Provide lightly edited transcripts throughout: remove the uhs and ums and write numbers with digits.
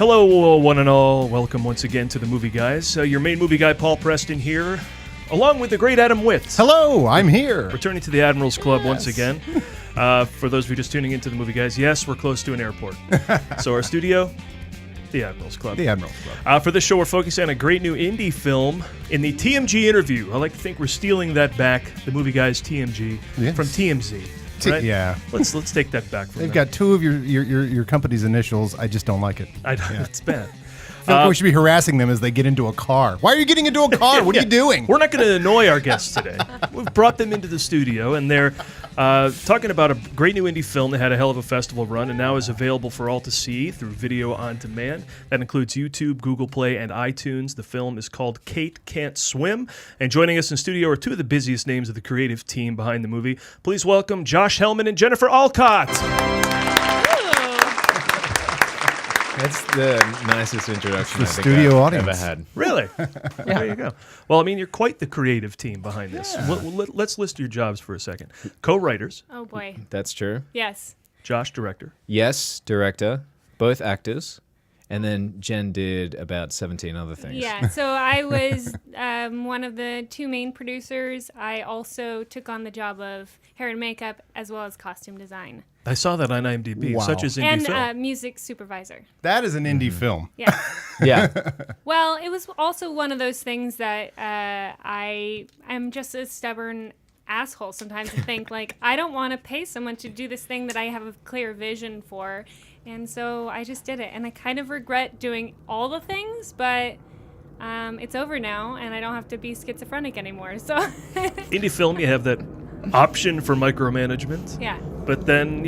Hello, one and all. Welcome once again to the Movie Guys. Your main movie guy, Paul Preston, here, along with the great Adam Witt. Hello, I'm here. Returning to the Admirals Club once again. For those of you just tuning into the Movie Guys, yes, we're close to an airport. So our studio, the Admirals Club. The Admirals Club. For this show, we're focusing on a great new indie film in the TMG interview. I like to think we're stealing that back, the Movie Guys TMG, from TMZ. Right? Yeah. Let's take that back from They've them. got two of your company's initials. I just don't like it. It's bad. I feel like we should be harassing them as they get into a car. Why are you getting into a car? What are you doing? We're not going to annoy our guests today. We've brought them into the studio, and they're talking about a great new indie film that had a hell of a festival run and now is available for all to see through video on demand. That includes YouTube, Google Play, and iTunes. The film is called Kate Can't Swim. And joining us in studio are two of the busiest names of the creative team behind the movie. Please welcome Josh Helman and Jennifer Allcott. That's the nicest introduction The I think studio I've audience. ever had. Really? There you go. Well, I mean, you're quite the creative team behind this. Let's list your jobs for a second. Co-writers. Oh, boy. That's true. Yes. Josh, director. Yes, director, both actors, and then Jen did about 17 other things. Yeah, so I was one of the two main producers. I also took on the job of hair and makeup as well as costume design. I saw that on IMDb. Wow. Such as indie film. And music supervisor. That is an indie film. Yeah. Yeah. Well, it was also one of those things that I'm just a stubborn asshole sometimes to think, like, I don't want to pay someone to do this thing that I have a clear vision for. And so I just did it. And I kind of regret doing all the things, but it's over now, and I don't have to be schizophrenic anymore. So Indie film, you have that option for micromanagement. yeah. But then,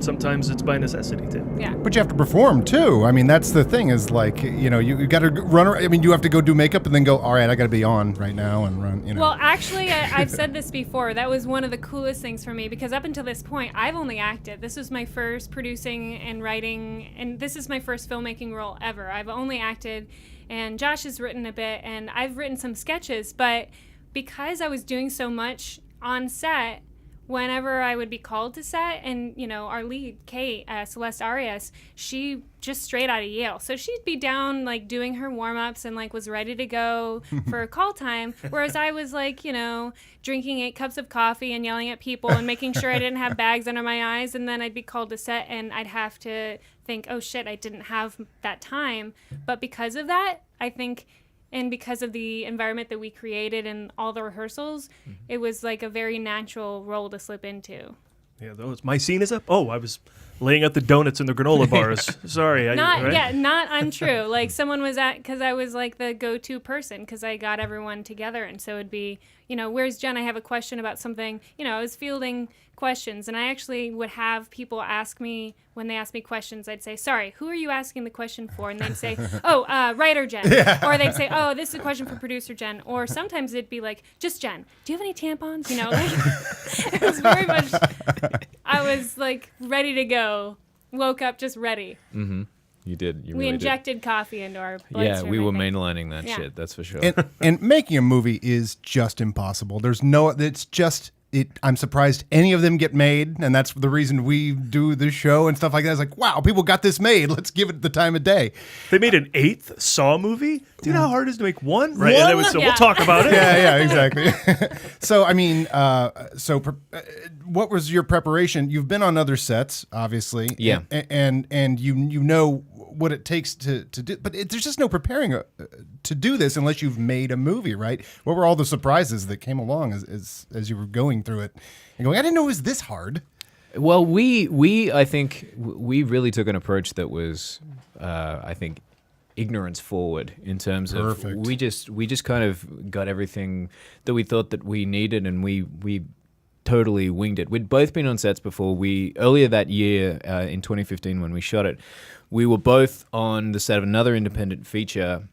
sometimes it's by necessity, too. Yeah. But you have to perform, too. I mean, that's the thing is, like, you got to run. I mean, you have to go do makeup and then go, all right, I got to be on right now and run, Well, actually, I've said this before. That was one of the coolest things for me because up until this point, I've only acted. This was my first producing and writing, and this is my first filmmaking role ever. I've only acted, and Josh has written a bit, and I've written some sketches, but because I was doing so much on set, whenever I would be called to set, and, our lead, Kate, Celeste Arias, she just straight out of Yale. So she'd be down, like, doing her warm-ups and, like, was ready to go for a call time, whereas I was, like, drinking 8 cups of coffee and yelling at people and making sure I didn't have bags under my eyes, and then I'd be called to set, and I'd have to think, oh, shit, I didn't have that time. But because of that, I think... And because of the environment that we created and all the rehearsals, it was like a very natural role to slip into. Yeah, my scene is up. Oh, I was laying out the donuts and the granola bars. Sorry. Not untrue. Like someone was because I was like the go-to person because I got everyone together. And so it'd be, where's Jen? I have a question about something. I was fielding questions, and I actually would have people ask me, when they ask me questions, I'd say, sorry, who are you asking the question for? And they'd say, oh, writer Jen. Yeah. Or they'd say, oh, this is a question for producer Jen. Or sometimes it'd be like, just Jen, do you have any tampons? It was very much, I was like ready to go. Woke up just ready. Mm-hmm. You did. We really injected coffee into our bloodstream. Yeah, we were I think. mainlining that shit, that's for sure. And making a movie is just impossible. I'm surprised any of them get made, and that's the reason we do this show and stuff like that. It's like, wow, people got this made. Let's give it the time of day. They made an 8th Saw movie? Do you know how hard it is to make one? Right. One? And then we'll talk about it. Yeah, exactly. So, I mean, what was your preparation? You've been on other sets, obviously. Yeah. And you know what it takes to do, but there's just no preparing to do this unless you've made a movie, right? What were all the surprises that came along as you were going through it and going, I didn't know it was this hard? Well, I think we really took an approach that was, I think, ignorance forward in terms of we just kind of got everything that we thought that we needed, and we totally winged it. We'd both been on sets before. Earlier that year, in 2015, when we shot it, we were both on the set of another independent feature,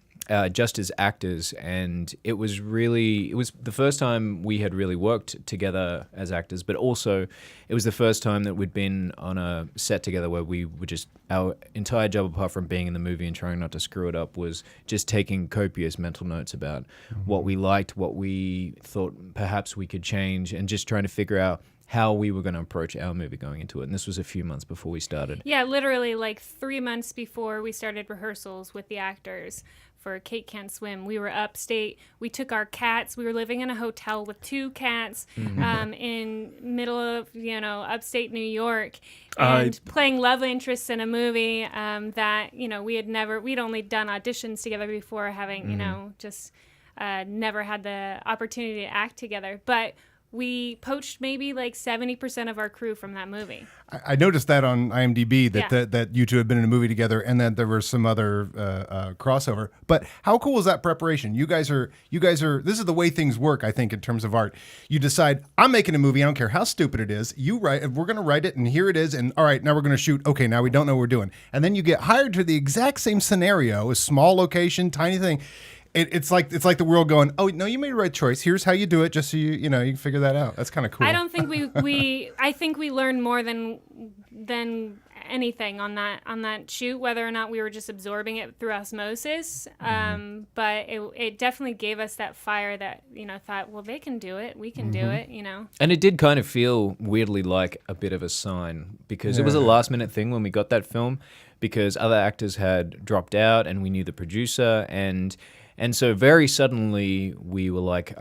just as actors, and it was the first time we had really worked together as actors, but also it was the first time that we'd been on a set together where we were just, our entire job, apart from being in the movie and trying not to screw it up, was just taking copious mental notes about what we liked, what we thought perhaps we could change, and just trying to figure out how we were going to approach our movie going into it. And this was a few months before we started. Yeah, literally like 3 months before we started rehearsals with the actors for Kate Can't Swim. We were upstate. We took our cats. We were living in a hotel with 2 cats in middle of, upstate New York, and playing love interests in a movie that, we'd only done auditions together before, having, just never had the opportunity to act together. But we poached maybe like 70% of our crew from that movie. I noticed that on IMDb that you two had been in a movie together, and that there was some other crossover. But how cool is that preparation? You guys are. This is the way things work, I think, in terms of art. You decide, I'm making a movie. I don't care how stupid it is. You write. We're going to write it, and here it is. And all right, now we're going to shoot. Okay, now we don't know what we're doing. And then you get hired to the exact same scenario, a small location, tiny thing. It's like the world going, oh no, you made the right choice. Here's how you do it, just so you can figure that out. That's kind of cool. I don't think I think we learned more than anything on that shoot, whether or not we were just absorbing it through osmosis. But it definitely gave us that fire that thought, well, they can do it, we can do it. And it did kind of feel weirdly like a bit of a sign, because it was a last minute thing when we got that film, because other actors had dropped out and we knew the producer, and so very suddenly we were like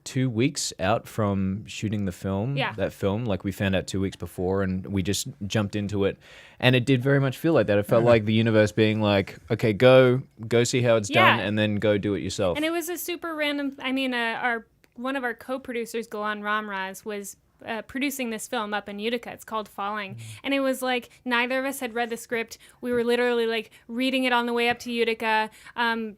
2 weeks out from shooting the film. Yeah. That film, like we found out 2 weeks before, and we just jumped into it. And it did very much feel like that. It felt like the universe being like, okay, go see how it's done, and then go do it yourself. And it was a super random. I mean, one of our co-producers, Golan Ramraz, was producing this film up in Utica. It's called Falling. And it was like neither of us had read the script. We were literally like reading it on the way up to Utica.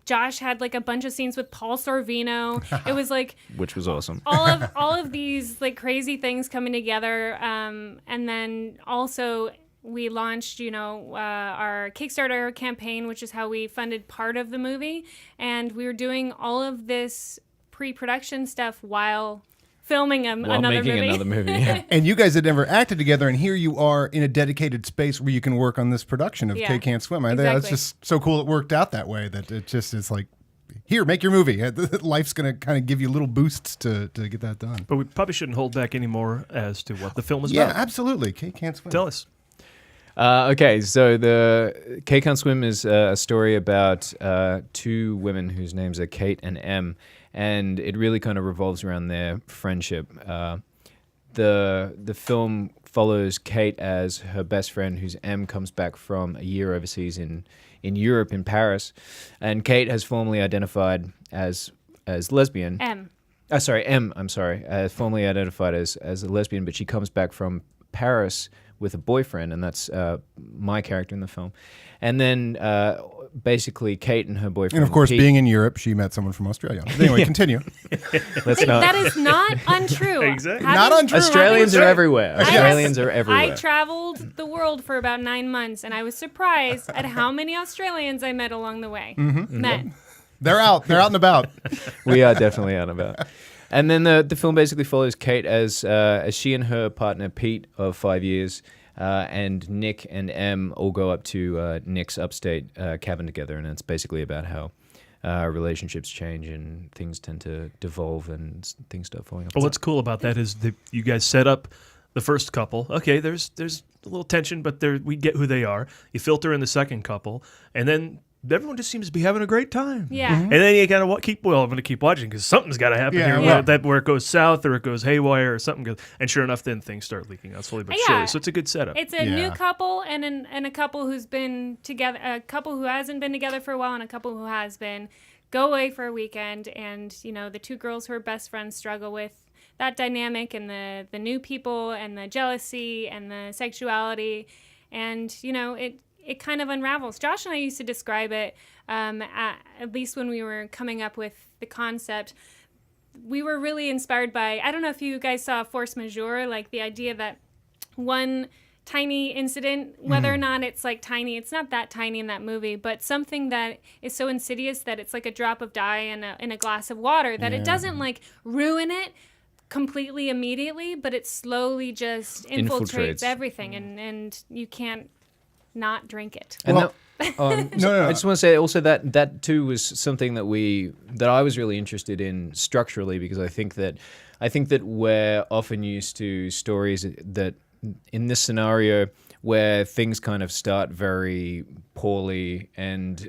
Josh had like a bunch of scenes with Paul Sorvino. It was like, which was awesome. all of these like crazy things coming together. And then also we launched, our Kickstarter campaign, which is how we funded part of the movie. And we were doing all of this pre-production stuff while filming another movie. Yeah. And you guys had never acted together, and here you are in a dedicated space where you can work on this production of Kate Can't Swim. I think that's just so cool it worked out that way, that it just is like, here, make your movie. Life's going to kind of give you little boosts to get that done. But we probably shouldn't hold back anymore as to what the film is about. Yeah, absolutely. Kate Can't Swim. Tell us. Okay, so the Kate Can't Swim is a story about 2 women whose names are Kate and M, and it really kind of revolves around their friendship. The film follows Kate as her best friend, whose M comes back from a year overseas in Europe, in Paris, and Kate has formally identified as lesbian. M. I'm sorry. Formally identified as a lesbian, but she comes back from Paris with a boyfriend, and that's my character in the film. And then basically Kate and her boyfriend. And of course, Pete, being in Europe, she met someone from Australia. Anyway, continue. That is not untrue. Exactly. Not untrue. Australians are everywhere. Australians are everywhere. I traveled the world for about 9 months, and I was surprised at how many Australians I met along the way. Met. They're out and about. We are definitely out and about. And then the film basically follows Kate as she and her partner Pete of 5 years and Nick and Em all go up to Nick's upstate cabin together, and it's basically about how relationships change and things tend to devolve and things start falling apart. Well, what's cool about that is that you guys set up the first couple. Okay, there's a little tension, but we get who they are. You filter in the second couple, and then everyone just seems to be having a great time. Yeah. And then you kind of I'm going to keep watching because something's got to happen here. Where it goes south or it goes haywire or something goes. And sure enough, then things start leaking out slowly but surely. So it's a good setup. It's a new couple and a couple who's been together, a couple who hasn't been together for a while and a couple who has been. Go away for a weekend, and the 2 girls who are best friends struggle with that dynamic and the new people and the jealousy and the sexuality, and it kind of unravels. Josh and I used to describe it, at least when we were coming up with the concept, we were really inspired by, I don't know if you guys saw Force Majeure, like the idea that one tiny incident, whether or not it's like tiny, it's not that tiny in that movie, but something that is so insidious that it's like a drop of dye in a glass of water, that it doesn't like ruin it completely immediately, but it slowly just infiltrates everything, and you can't not drink it. And Well, no. I just want to say also that too was something that I was really interested in structurally, because I think that we're often used to stories that in this scenario where things kind of start very poorly and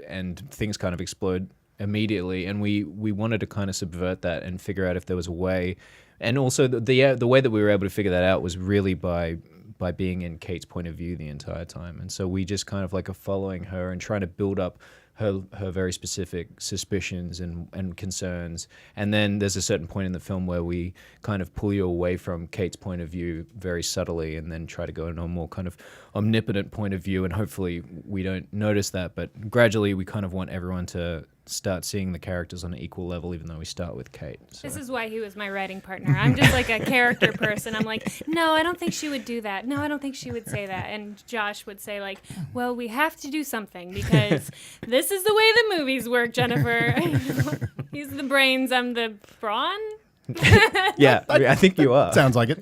things kind of explode immediately, and we wanted to kind of subvert that and figure out if there was a way. And also the way that we were able to figure that out was really by being in Kate's point of view the entire time. And so we just kind of like are following her and trying to build up her very specific suspicions and concerns. And then there's a certain point in the film where we kind of pull you away from Kate's point of view very subtly and then try to go in a more kind of omnipotent point of view. And hopefully we don't notice that, but gradually we kind of want everyone to start seeing the characters on an equal level, even though we start with Kate. So. This is why he was my writing partner. I'm just like a character person. I'm like, no, I don't think she would do that. No, I don't think she would say that. And Josh would say like, well, we have to do something because this is the way the movies work, Jennifer. He's the brains, I'm the brawn. Yeah, I think you are. Sounds like it.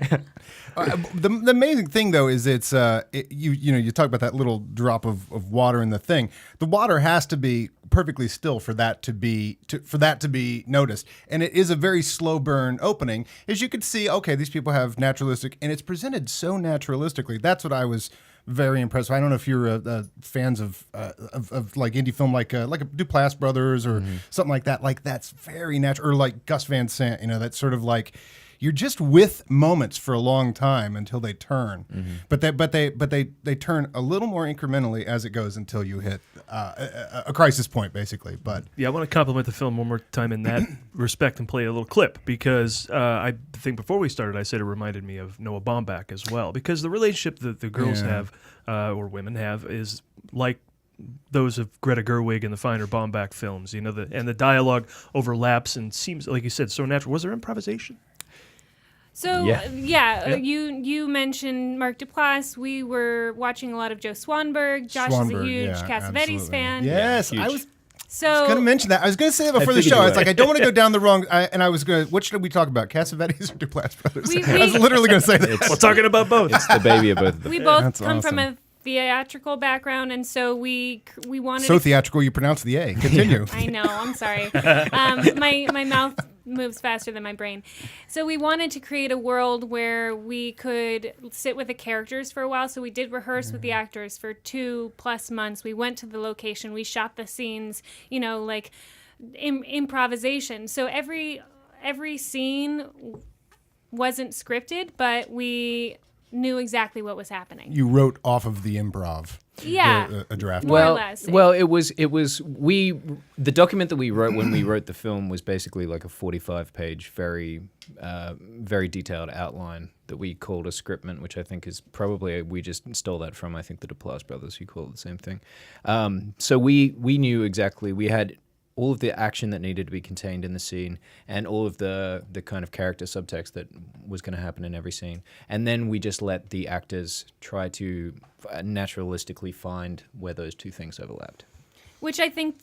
The amazing thing though is you talk about that little drop of water in the thing. The water has to be perfectly still for that to be noticed, and it is a very slow burn opening. As you could see, okay, these people have naturalistic, and it's presented so naturalistically. That's what I was very impressed with. I don't know if you're fans of like indie film, like a Duplass Brothers or something like that. Like that's very natural, or like Gus Van Sant. That's sort of like you're just with moments for a long time until they turn. But they turn a little more incrementally as it goes until you hit a crisis point, basically. But yeah, I want to compliment the film one more time in that respect and play a little clip, because I think before we started I said it reminded me of Noah Baumbach as well, because the relationship that the girls have or women have is like those of Greta Gerwig and the finer Baumbach films, and the dialogue overlaps and seems, like you said, so natural. Was there improvisation? So you mentioned Mark Duplass. We were watching a lot of Joe Swanberg. Josh is a huge Cassavetes fan. Yes, yeah, I was So going to mention that. I was going to say that before the show. It's like I don't want to go down the wrong. And I was going to. What should we talk about? Cassavetes or Duplass Brothers? I was literally going to say that. We're talking about both. It's the baby of both of them. We both come from a theatrical background, and so we wanted so theatrical you pronounce the A. Continue. I know, I'm sorry. My mouth moves faster than my brain. So we wanted to create a world where we could sit with the characters for a while. So we did rehearse with the actors for 2+ months. We went to the location, we shot the scenes, like improvisation. So every scene wasn't scripted, but we knew exactly what was happening. You wrote off of the improv. Yeah, a draft. more or less. Well, it was the document that we wrote when we wrote the film was basically like a 45-page, very detailed outline that we called a scriptment, which I think is probably, we just stole that from, I think, the Duplass brothers, who call it the same thing. So we knew exactly, we had all of the action that needed to be contained in the scene and all of the kind of character subtext that was going to happen in every scene. And then we just let the actors try to naturalistically find where those two things overlapped. Which I think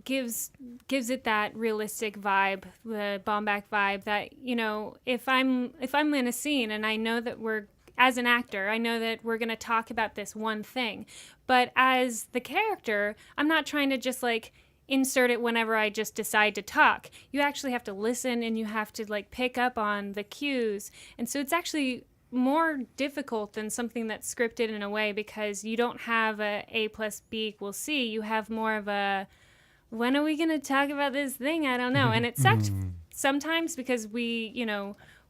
gives it that realistic vibe, the Baumbach vibe, that, if I'm in a scene and I know that as an actor, I know that we're going to talk about this one thing. But as the character, I'm not trying to just insert it whenever I just decide to talk. You actually have to listen, and you have to pick up on the cues. And so it's actually more difficult than something that's scripted in a way, because you don't have A plus B equals C. You have more of a, when are we going to talk about this thing? I don't know. And it sucked sometimes, because we,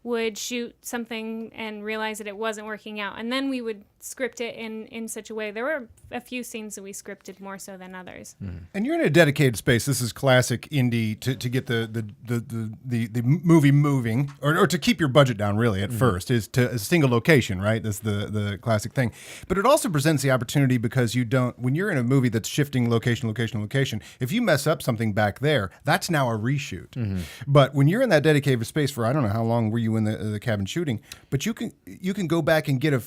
would shoot something and realize that it wasn't working out. And then we would script it in such a way. There were a few scenes that we scripted more so than others. And you're in a dedicated space. This is classic indie to get the movie moving, or to keep your budget down, really, at first, is to a single location, right? That's the classic thing. But it also presents the opportunity, because when you're in a movie that's shifting location, if you mess up something back there, that's now a reshoot. But when you're in that dedicated space for, I don't know how long were you in the cabin shooting, but you can go back and get a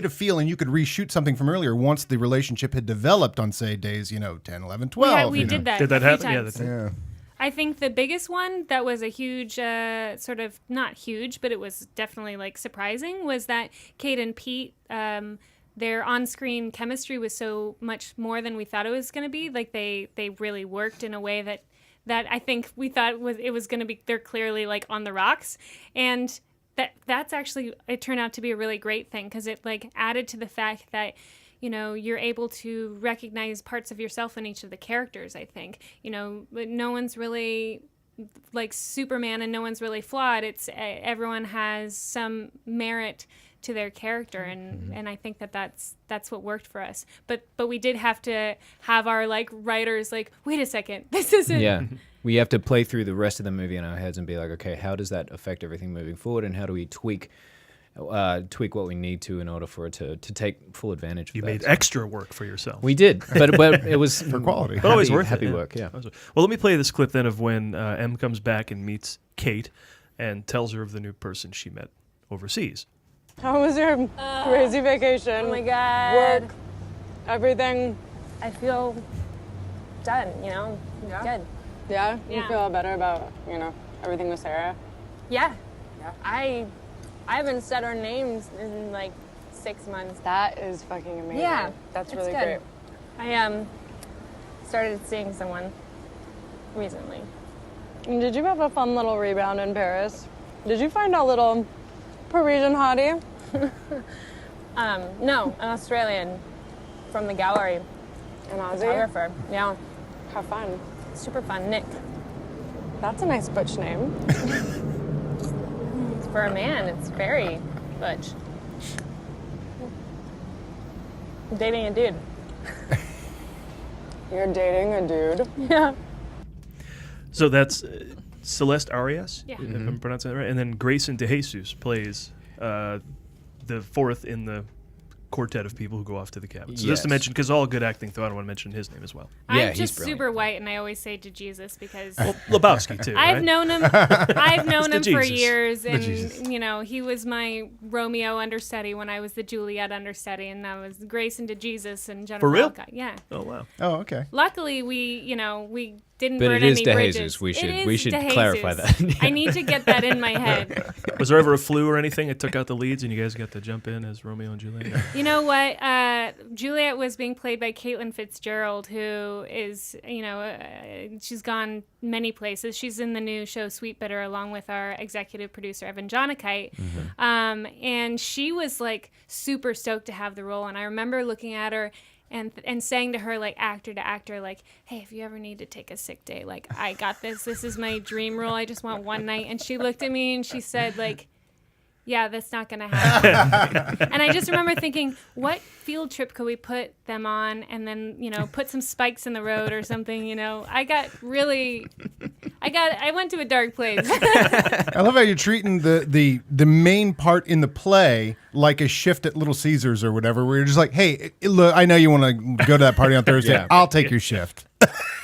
feel, and you could reshoot something from earlier once the relationship had developed on, say, days 10, 11, 12. We did that. Did that happen? Yeah, yeah. I think the biggest one that was a huge, sort of, not huge, but it was definitely surprising, was that Kate and Pete their on-screen chemistry was so much more than we thought it was going to be. Like they really worked in a way that I think we thought it was going to be. They're clearly like on the rocks, and that's actually, it turned out to be a really great thing because it like added to the fact that, you know, you're able to recognize parts of yourself in each of the characters. I think, you know, no one's really like Superman and no one's really flawed. It's everyone has some merit to their character, and I think that's what worked for us. But we did have to have our like writers like, wait a second, this isn't. Yeah, we have to play through the rest of the movie in our heads and be like, okay, how does that affect everything moving forward, and how do we tweak what we need to in order for it to take full advantage of You that. made extra work for yourself. We did, but it was for quality. But always worth happy it. work, yeah. Well, let me play this clip then of when M comes back and meets Kate and tells her of the new person she met overseas. How was your crazy vacation? Oh my God. Work, everything. I feel done, you know? Yeah. Good. Yeah? You Yeah. feel better about, everything with Sarah? Yeah. Yeah. I haven't said our names in like 6 months. That is fucking amazing. Yeah, That's it's really good. great. I started seeing someone recently. And did you have a fun little rebound in Paris? Did you find a little Parisian hottie? No, an Australian from the gallery. An Aussie? Photographer. Yeah. Have fun. Super fun. Nick. That's a nice butch name. For a man, it's very butch. I'm dating a dude. You're dating a dude? Yeah. So that's Celeste Arias, Yeah. if I'm pronouncing that right. And then Grayson DeJesus plays the fourth in the quartet of people who go off to the cabin. So just to Yes. mention, because all good acting, though I don't want to mention his name as well. Yeah, I'm he's just brilliant. super white, and I always say to Jesus because Well, Lebowski, too, I've right? known him. I've known the him for Jesus. years, The and Jesus. you know, he was my Romeo understudy when I was the Juliet understudy, and that was Grayson to Jesus and Jennifer For real? Allcott. Yeah. Oh, wow. Oh, okay. Luckily, we didn't But burn it is any De bridges. Jesus. We It should- is we should De clarify Jesus. that. I need to get that in my head. Was there ever a flu or anything that took out the leads and you guys got to jump in as Romeo and Juliet? You know what? Juliet was being played by Caitlin Fitzgerald, who is, she's gone many places. She's in the new show Sweet Bitter along with our executive producer, Evan Jonikite. And she was like super stoked to have the role. And I remember looking at her and saying to her, like actor to actor, like, hey, if you ever need to take a sick day, like, I got this. This is my dream role. I just want one night. And she looked at me and she said, like, yeah, that's not going to happen. And I just remember thinking, what field trip could we put them on and then, put some spikes in the road or something, I went to a dark place. I love how you're treating the main part in the play like a shift at Little Caesars or whatever, where you're just like, hey, look, I know you want to go to that party on Thursday. Yeah. I'll take your shift.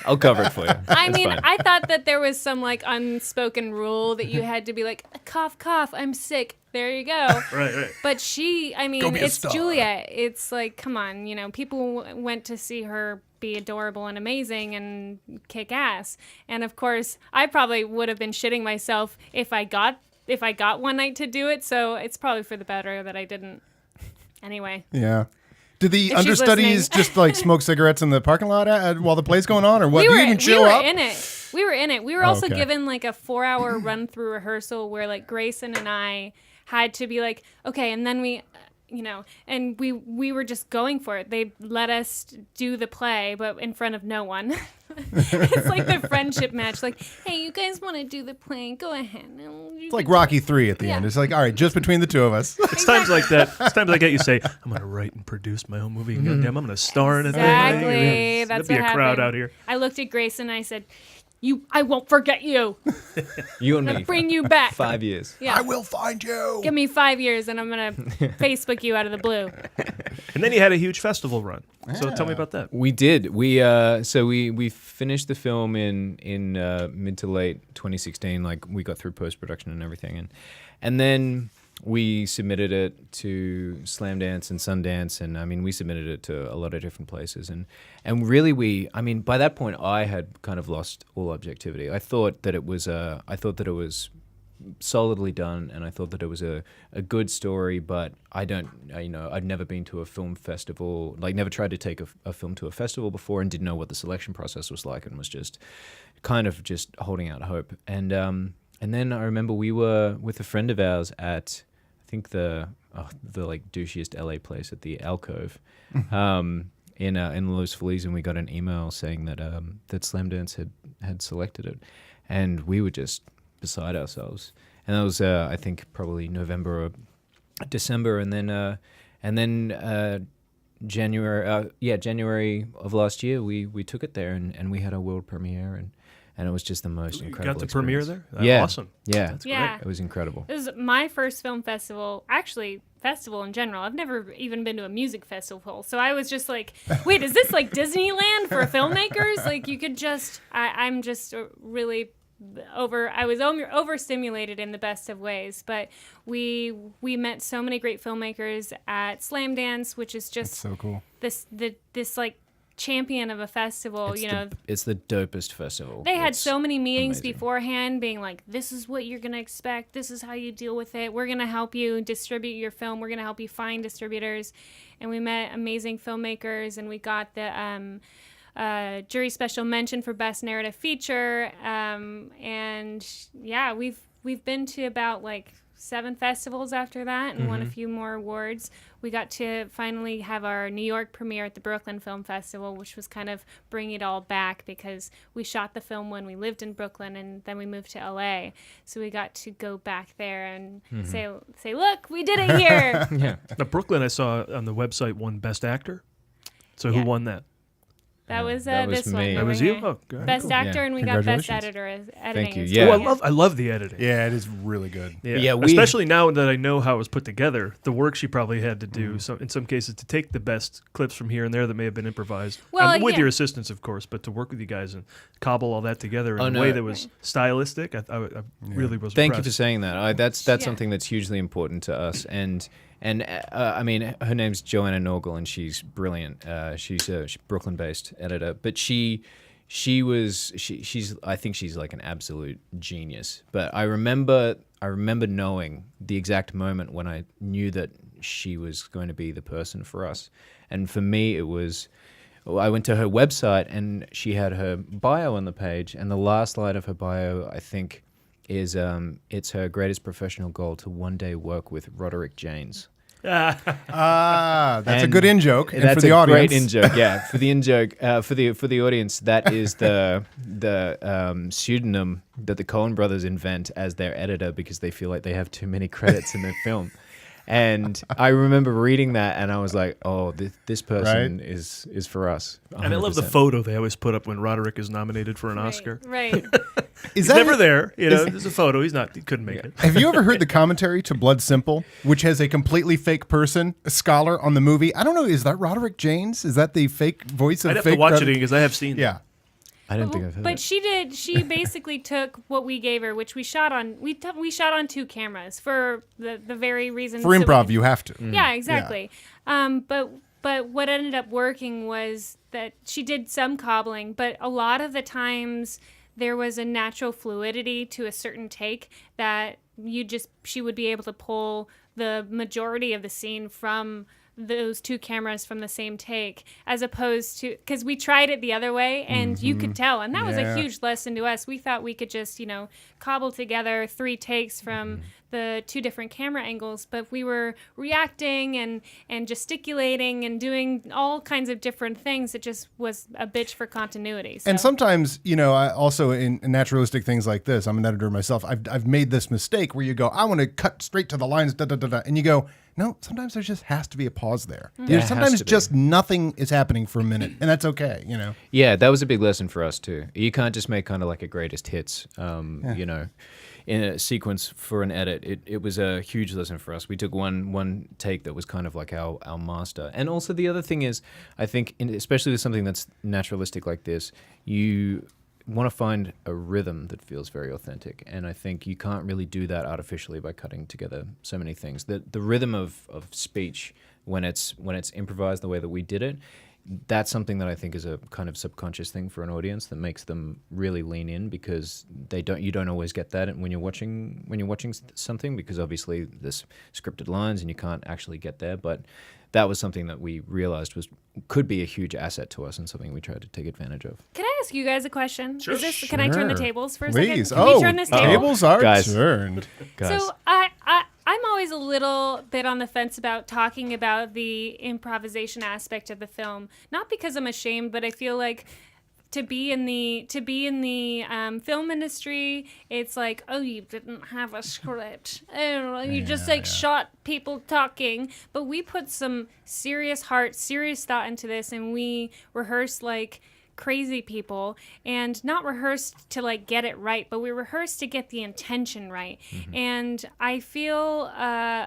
I'll cover it for you. I That's mean, fine. I thought that there was some like unspoken rule that you had to be like, cough, cough, I'm sick. There you go. Right. But Go be a it's star. Juliet. It's like, come on, people went to see her be adorable and amazing and kick ass. And of course, I probably would have been shitting myself if I got one night to do it. So it's probably for the better that I didn't. Anyway. Yeah. Did the If she's understudies listening. just like smoke cigarettes in the parking lot while the play's going on, or what? We Do were, you even we show were up? in it. We were in it. We were Oh, also okay. given like a 4-hour run through rehearsal where like Grayson and I had to be like, okay, and then we, and we were just going for it. They let us do the play, but in front of no one. It's like the friendship match. Like, hey, you guys want to do the play? Go ahead. It's like Rocky 3 at the end. It's like, all right, just between the two of us. It's times like that. It's times like that you say, I'm going to write and produce my own movie. And goddamn, I'm going to star in it. Exactly. That's There'll be what a crowd happened. out here. I looked at Grayson and I said, I won't forget you. You and I'm me. gonna bring you back. 5 years. Yeah. I will find you. Give me 5 years and I'm going to Facebook you out of the blue. And then you had a huge festival run. So tell me about that. We did. We finished the film in mid to late 2016. Like we got through post production and everything, and then we submitted it to Slamdance and Sundance, and I mean we submitted it to a lot of different places, and really by that point I had kind of lost all objectivity. I thought that it was solidly done, and I thought that it was a good story. But I'd never been to a film festival, like never tried to take a film to a festival before, and didn't know what the selection process was like, and was just kind of just holding out hope. And then I remember we were with a friend of ours at, I think the like douchiest LA place at the Alcove, in Los Feliz, and we got an email saying that that Slamdance had selected it, and we were just beside ourselves. And that was I think probably November or December, and then January of last year we took it there, and we had our world premiere, and it was just the most incredible. You got the premiere there? Yeah. Awesome. Yeah. That's Yeah. great. It was incredible. This is my first film festival, actually festival in general. I've never even been to a music festival. So I was just like, wait, is this like Disneyland for filmmakers? Like you could just, I'm just really I was overstimulated in the best of ways, but we met so many great filmmakers at Slamdance, which is just so cool. This like champion of a festival, It's the dopest festival. They had It's so many meetings amazing. beforehand being like, this is what you're going to expect. This is how you deal with it. We're going to help you distribute your film. We're going to help you find distributors. And we met amazing filmmakers, and we got the jury special mention for Best Narrative Feature. And yeah, we've been to about like 7 festivals after that, and won a few more awards. We got to finally have our New York premiere at the Brooklyn Film Festival, which was kind of bring it all back, because we shot the film when we lived in Brooklyn, and then we moved to LA. So we got to go back there and say, look, we did it here. Yeah. Now, Brooklyn, I saw on the website, won Best Actor. So Yeah. who won that? That was that was this me. one. That That over was here. you? Oh, good. Best Cool. actor, Yeah. and we got best Congratulations. editing. you. as Yeah. well. Oh, I love the editing. Yeah, it is really good. Yeah, especially now that I know how it was put together, the work she probably had to do, so in some cases, to take the best clips from here and there that may have been improvised, Well, with yeah. your assistance, of course, but to work with you guys and cobble all that together in Oh, a no. way that was stylistic, I really was Thank you for impressed. saying that. That's Yeah. something that's hugely important to us. And I mean, her name's Joanna Norgal, and she's brilliant. She's a Brooklyn-based editor, but she's I think she's like an absolute genius. But I remember knowing the exact moment when I knew that she was going to be the person for us. And for me, it was, I went to her website, and she had her bio on the page, and the last line of her bio, I think, is it's her greatest professional goal to one day work with Roderick Janes. That's a And good in joke. And That's for the a audience, great in joke. Yeah, for the in joke, for the audience, that is the pseudonym that the Coen brothers invent as their editor, because they feel like they have too many credits in their film. And I remember reading that, and I was like, "Oh, this person is for us." 100%. And I love the photo they always put up when Roderick is nominated for an Oscar. Right. is He's never it? there. There's a photo. He couldn't make it. Have you ever heard the commentary to Blood Simple, which has a completely fake person, a scholar on the movie? I don't know. Is that Roderick Janes? Is that the fake voice of I'd have fake to watch it Roderick? because I have seen. Yeah. I don't think I've heard But it. she basically took what we gave her, which we shot on 2 cameras for the very reason. For improv, you have to. Yeah, exactly. But what ended up working was that she did some cobbling, but a lot of the times there was a natural fluidity to a certain take that she would be able to pull the majority of the scene from those 2 cameras from the same take, as opposed to, because we tried it the other way, and you could tell, and that was a Yeah. huge lesson to us. We thought we could just cobble together 3 takes from the 2 different camera angles, but we were reacting and gesticulating and doing all kinds of different things. It just was a bitch for continuity. So. And sometimes, I also in naturalistic things like this, I'm an editor myself. I've made this mistake where you go, I want to cut straight to the lines, and you go, no. Sometimes there just has to be a pause there. There has Sometimes to be. just nothing is happening for a minute, and that's okay. Yeah, that was a big lesson for us too. You can't just make kind of like a greatest hits, in a sequence for an edit. It was a huge lesson for us. We took one take that was kind of like our master. And also the other thing is, I think, especially with something that's naturalistic like this, you want to find a rhythm that feels very authentic. And I think you can't really do that artificially by cutting together so many things. The rhythm of speech, when it's improvised the way that we did it, that's something that I think is a kind of subconscious thing for an audience that makes them really lean in, because you don't always get that when you're watching something, because obviously there's scripted lines and you can't actually get there. But that was something that we realized could be a huge asset to us and something we tried to take advantage of. Can I ask you guys a question? Sure. Can I turn the tables for a Please. second? Can we turn this table? Tables are Guys. turned. Guys. So I'm always a little bit on the fence about talking about the improvisation aspect of the film. Not because I'm ashamed, but I feel like to be in the film industry, it's like, oh, you didn't have a script. Oh, you just shot people talking. But we put some serious heart, serious thought into this, and we rehearsed like crazy people, and not rehearsed to like get it right, but we rehearsed to get the intention right. And I feel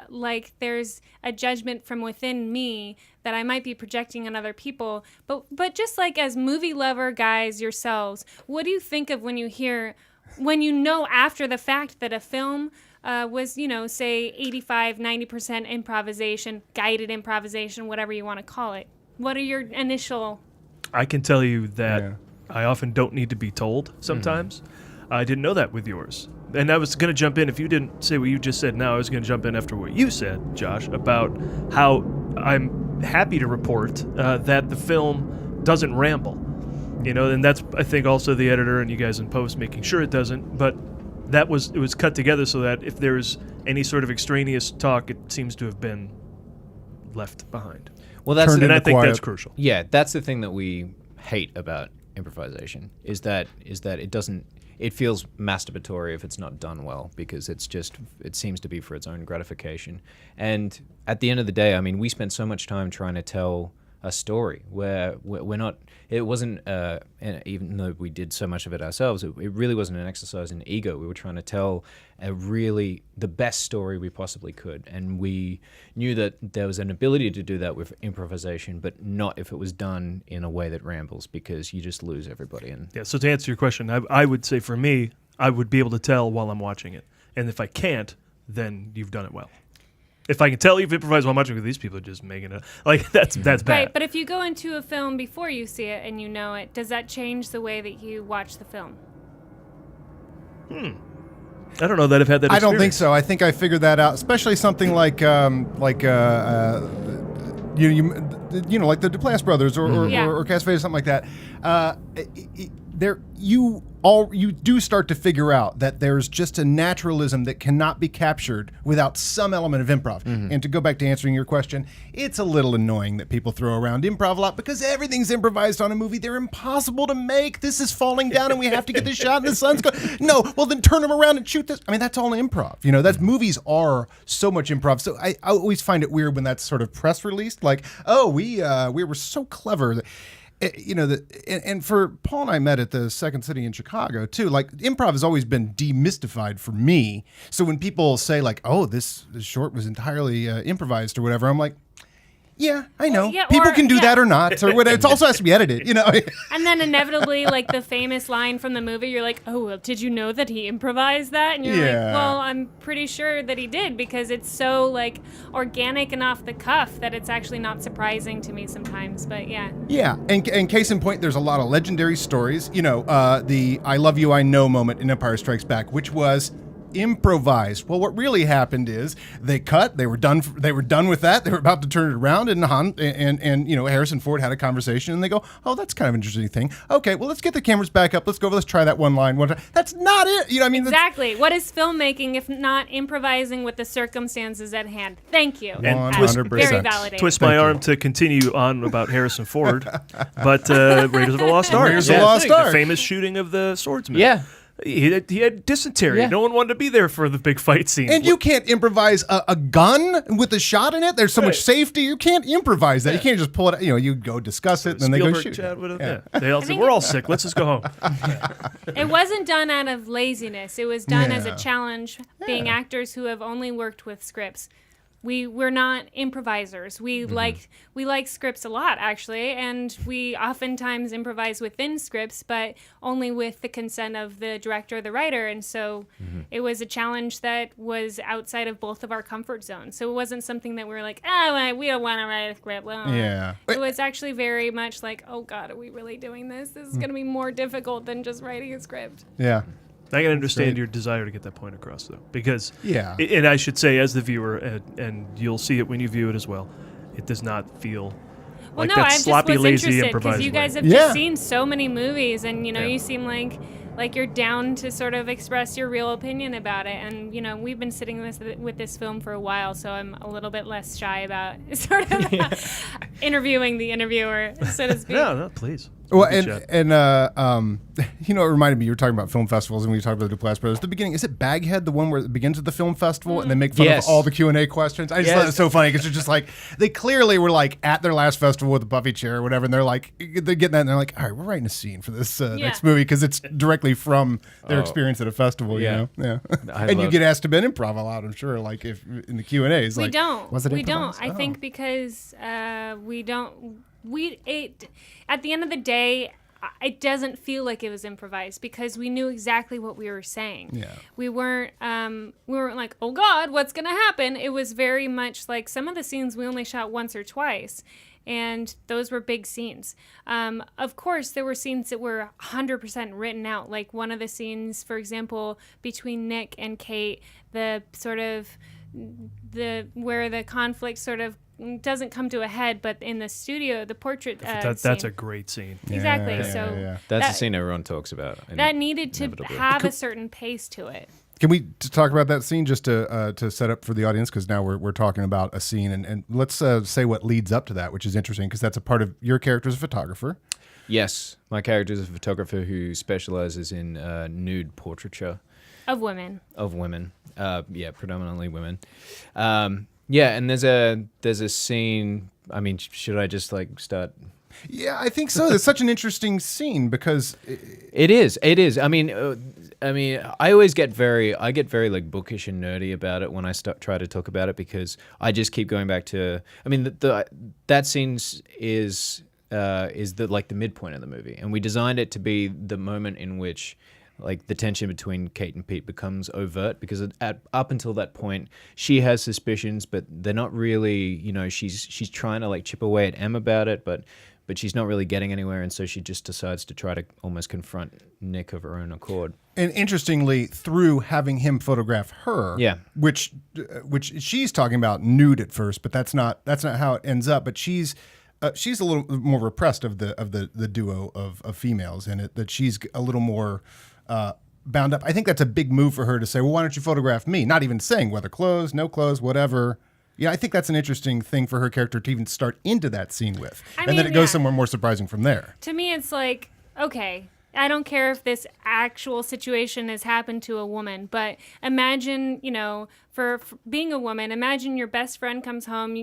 like there's a judgment from within me that I might be projecting on other people, but just like as movie lover guys yourselves, what do you think of when you know after the fact that a film was, say 85-90% improvisation, guided improvisation, whatever you want to call it? What are your initial... I can tell you that I often don't need to be told sometimes. I didn't know that with yours. And I was going to jump in. If you didn't say what you just said now, I was going to jump in after what you said, Josh, about how I'm happy to report that the film doesn't ramble. And that's, I think, also the editor and you guys in post making sure it doesn't. But it was cut together so that if there's any sort of extraneous talk, it seems to have been left behind. Well, I think that's crucial. Yeah, that's the thing that we hate about improvisation is that it feels masturbatory if it's not done well, because it seems to be for its own gratification. And at the end of the day, I mean, we spent so much time trying to tell a story where we're not, it wasn't, and even though we did so much of it ourselves, it really wasn't an exercise in ego. We were trying to tell the best story we possibly could. And we knew that there was an ability to do that with improvisation, but not if it was done in a way that rambles, because you just lose everybody. And yeah, so to answer your question, I would say for me, I would be able to tell while I'm watching it. And if I can't, then you've done it well. If I can tell you've improvised while watching, these people are just making it like that's bad. Right, but if you go into a film before you see it and you know it, does that change the way that you watch the film? I don't know that I've had that experience. I don't think so. I think I figured that out, especially something like like the Duplass brothers or Cassavetes, something like that. You do start to figure out that there's just a naturalism that cannot be captured without some element of improv. And to go back to answering your question, it's a little annoying that people throw around improv a lot because everything's improvised on a movie. They're impossible to make. This is falling down and we have to get this shot and the sun's going. No, well then turn them around and shoot this. I mean, that's all improv. That's movies are so much improv. So I always find it weird when that's sort of press released. Like, oh, we were so clever. And for Paul and I met at the Second City in Chicago too. Like, improv has always been demystified for me. So when people say like, "Oh, this short was entirely improvised" or whatever, I'm like, "Yeah, I know. Yeah, people can do that or not, or whatever. It also has to be edited, And then inevitably, like the famous line from the movie, you're like, "Oh, well, did you know that he improvised that?" And you're like, "Well, I'm pretty sure that he did because it's so like organic and off the cuff that it's actually not surprising to me sometimes." But yeah. Yeah, and case in point, there's a lot of legendary stories. The "I love you, I know" moment in Empire Strikes Back, which was improvised. Well, what really happened is they cut. They were done with that. They were about to turn it around, and Harrison Ford had a conversation, and they go, "Oh, that's kind of an interesting thing. Okay, well, let's get the cameras back up. Let's go. Let's try that one line one time." That's not it. Exactly. What is filmmaking if not improvising with the circumstances at hand? Thank you. And 100%. Very validating. Twist my arm to continue on about Harrison Ford, but Raiders of the Lost Ark. Raiders of the Lost Ark. The famous shooting of the swordsman. yeah. He had dysentery. Yeah. No one wanted to be there for the big fight scene. And you can't improvise a gun with a shot in it. There's so much safety. You can't improvise that. Yeah. You can't just pull it. You go discuss it, and then they go shoot. They all say, "We're all sick. Let's just go home." It wasn't done out of laziness. It was done as a challenge, being actors who have only worked with scripts. we're not improvisers. We like scripts a lot, actually, and we oftentimes improvise within scripts, but only with the consent of the director or the writer. And so it was a challenge that was outside of both of our comfort zones. So it wasn't something that we were like, we don't want to write a script. Yeah. It was actually very much like, oh God, are we really doing this? This is going to be more difficult than just writing a script. Yeah. I can understand your desire to get that point across, though, because, Yeah. And I should say, as the viewer, and you'll see it when you view it as well, it does not feel like that I sloppy, just was lazy, interested improvised because you way. guys have Yeah. just seen so many movies, and you seem like you're down to sort of express your real opinion about it. And we've been sitting with this film for a while, so I'm a little bit less shy about sort of interviewing the interviewer, so to speak. No, please. Well, Good job. it reminded me, you were talking about film festivals, and we talked about the Duplass Brothers. The beginning, is it Baghead, the one where it begins with the film festival, and they make fun of all the Q&A questions? I just thought it was so funny, because they're just like, they clearly were like at their last festival with the puffy chair or whatever, and they're getting that, and they're like, all right, we're writing a scene for this next movie, because it's directly from their experience at a festival, you know? Yeah. And you get asked to be an improv a lot, I'm sure, like if in the Q&As. We like, don't. Was it we improvised? don't. I think because we don't. At the end of the day, it doesn't feel like it was improvised because we knew exactly what we were saying. Yeah. We weren't like, oh God, what's gonna happen? It was very much like some of the scenes we only shot once or twice, and those were big scenes. Of course, there were scenes that were 100% written out. Like one of the scenes, for example, between Nick and Kate, the sort of where the conflict sort of doesn't come to a head, but in the studio, the portrait That's scene. a great scene. Exactly. Yeah. That's the scene everyone talks about. That needed to have a certain pace to it. Can we talk about that scene just to set up for the audience? Because now we're talking about a scene, and let's say what leads up to that, which is interesting because that's a part of your character as a photographer. Yes, my character is a photographer who specializes in nude portraiture Of women. Predominantly women. And there's a scene. I mean, should I just start? Yeah, I think so. It's such an interesting scene because it is. I mean, I always get very like bookish and nerdy about it when I try to talk about it because I just keep going back to. I mean, that scene is the midpoint of the movie, and we designed it to be the moment in which the tension between Kate and Pete becomes overt because up until that point she has suspicions, but they're not really. She's trying to chip away at Em about it, but she's not really getting anywhere, and so she just decides to try to almost confront Nick of her own accord. And interestingly, through having him photograph her, which she's talking about nude at first, but that's not how it ends up. But she's a little more repressed of the duo of females in it. That she's a little more bound up. I think that's a big move for her to say, well, why don't you photograph me? Not even saying whether clothes, no clothes, whatever. Yeah, I think that's an interesting thing for her character to even start into that scene with. And then it goes somewhere more surprising from there. To me, it's like, okay, I don't care if this actual situation has happened to a woman, but imagine, for being a woman, imagine your best friend comes home,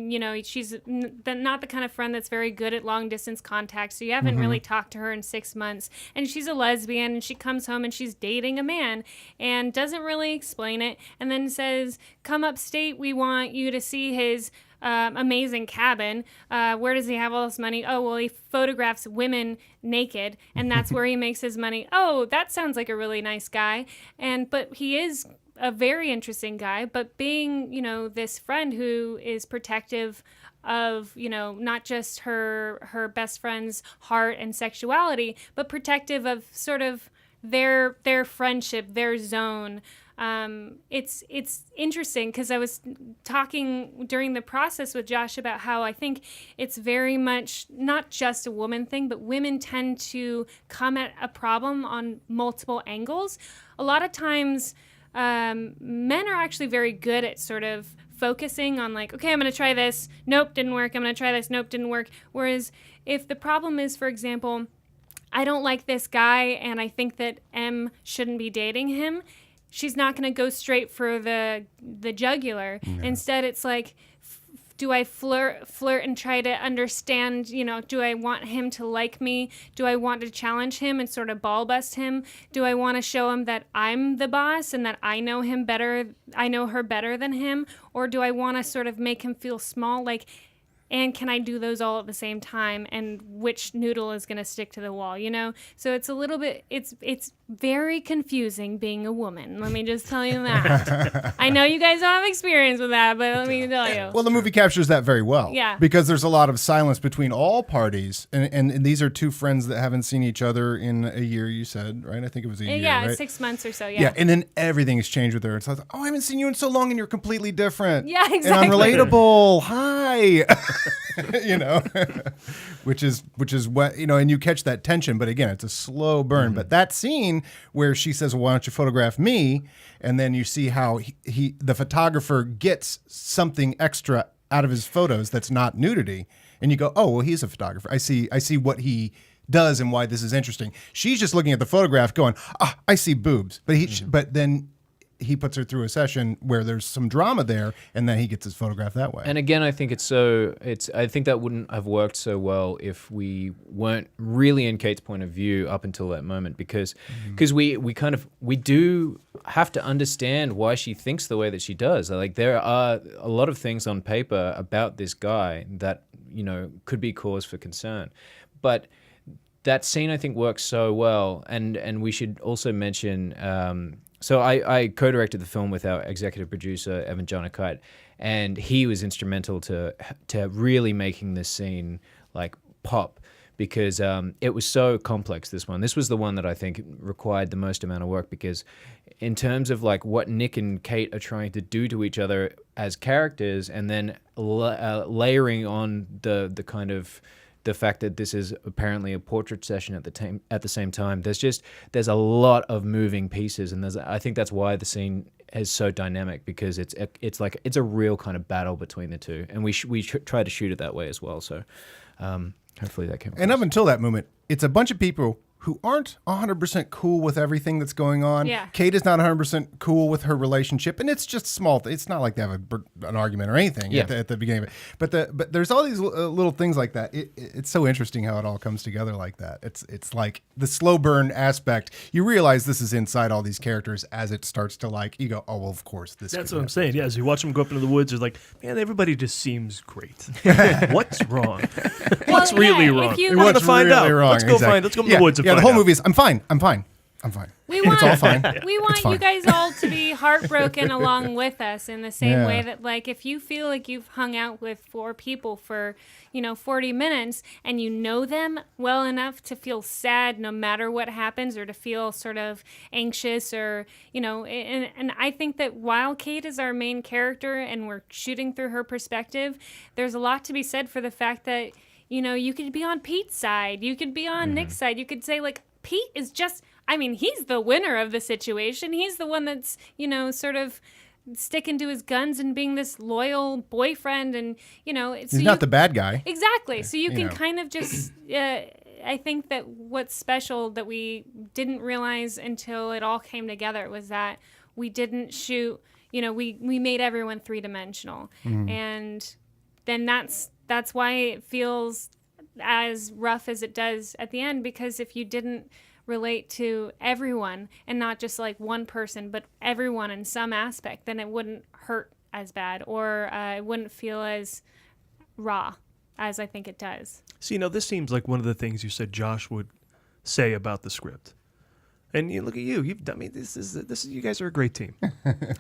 she's not the kind of friend that's very good at long distance contact, so you haven't really talked to her in 6 months, and she's a lesbian, and she comes home and she's dating a man, and doesn't really explain it, and then says, come upstate, we want you to see his amazing cabin. Where does he have all this money? Oh, well, he photographs women naked, and that's where he makes his money. Oh, that sounds like a really nice guy. But he is a very interesting guy. But being, this friend who is protective of, not just her best friend's heart and sexuality, but protective of sort of their friendship, their zone. It's interesting because I was talking during the process with Josh about how I think it's very much not just a woman thing, but women tend to come at a problem on multiple angles. A lot of times, men are actually very good at sort of focusing on okay, I'm going to try this. Nope, didn't work. I'm going to try this. Nope, didn't work. Whereas if the problem is, for example, I don't like this guy and I think that M shouldn't be dating him, she's not going to go straight for the jugular. Yeah. Instead, it's do I flirt and try to understand, do I want him to like me? Do I want to challenge him and sort of ball bust him? Do I want to show him that I'm the boss and that I know him better, I know her better than him? Or do I want to sort of make him feel small? Like, and can I do those all at the same time? And which noodle is going to stick to the wall, So it's a little bit, it's very confusing being a woman. Let me just tell you that. I know you guys don't have experience with that, but let me tell you. Well, the movie captures that very well. Yeah. Because there's a lot of silence between all parties. And these are two friends that haven't seen each other in a year, you said, right? I think it was a year, Yeah, right? 6 months or so, yeah. Yeah, and then everything has changed with her. It's like, I haven't seen you in so long and you're completely different. Yeah, exactly. And unrelatable. Hi. which is what, and you catch that tension. But again, it's a slow burn. But that scene where she says, well, why don't you photograph me? And then you see how the photographer gets something extra out of his photos that's not nudity. And you go, oh, well, he's a photographer. I see what he does and why this is interesting. She's just looking at the photograph going, I see boobs. But then he puts her through a session where there's some drama there, and then he gets his photograph that way. And again, I think I think that wouldn't have worked so well if we weren't really in Kate's point of view up until that moment, because we do have to understand why she thinks the way that she does. Like, there are a lot of things on paper about this guy that, could be cause for concern. But that scene, I think, works so well. And we should also mention, so I co-directed the film with our executive producer, Evan Allcott, and he was instrumental to really making this scene like pop, because it was so complex, this one. This was the one that I think required the most amount of work, because in terms of like what Nick and Kate are trying to do to each other as characters, and then layering on the kind of the fact that this is apparently a portrait session at the same time, there's a lot of moving pieces, and I think that's why the scene is so dynamic, because it's a real kind of battle between the two, and we try to shoot it that way as well. So hopefully that came across. And up until that moment, it's a bunch of people who aren't 100% cool with everything that's going on. Yeah. Kate is not 100% cool with her relationship, and it's just small. It's not like they have an argument or anything at the beginning of it. But there's all these little things like that. It's so interesting how it all comes together like that. It's like the slow burn aspect. You realize this is inside all these characters as it starts to you go, oh, well, of course. That's what I'm saying. Yeah, as you watch them go up into the woods, it's like, man, everybody just seems great. What's wrong? What's really wrong? We want to find out. Let's go find. Let's go in the woods and find out. The whole movie is, I'm fine. It's all fine. We want you guys all to be heartbroken along with us, in the same way that, like, if you feel like you've hung out with 4 people for 40 minutes and you know them well enough to feel sad no matter what happens, or to feel sort of anxious, or and I think that while Kate is our main character and we're shooting through her perspective, there's a lot to be said for the fact that you could be on Pete's side, you could be on Nick's side, you could say, like, Pete is just, he's the winner of the situation. He's the one that's, sort of sticking to his guns and being this loyal boyfriend, and, he's not the bad guy. Exactly. So you can kind of just, I think that what's special that we didn't realize until it all came together was that we didn't shoot, we made everyone 3-dimensional. And then that's why it feels as rough as it does at the end, because if you didn't relate to everyone and not just like one person, but everyone in some aspect, then it wouldn't hurt as bad, or it wouldn't feel as raw as I think it does. See, this seems like one of the things you said Josh would say about the script. And look at you. This is you guys are a great team.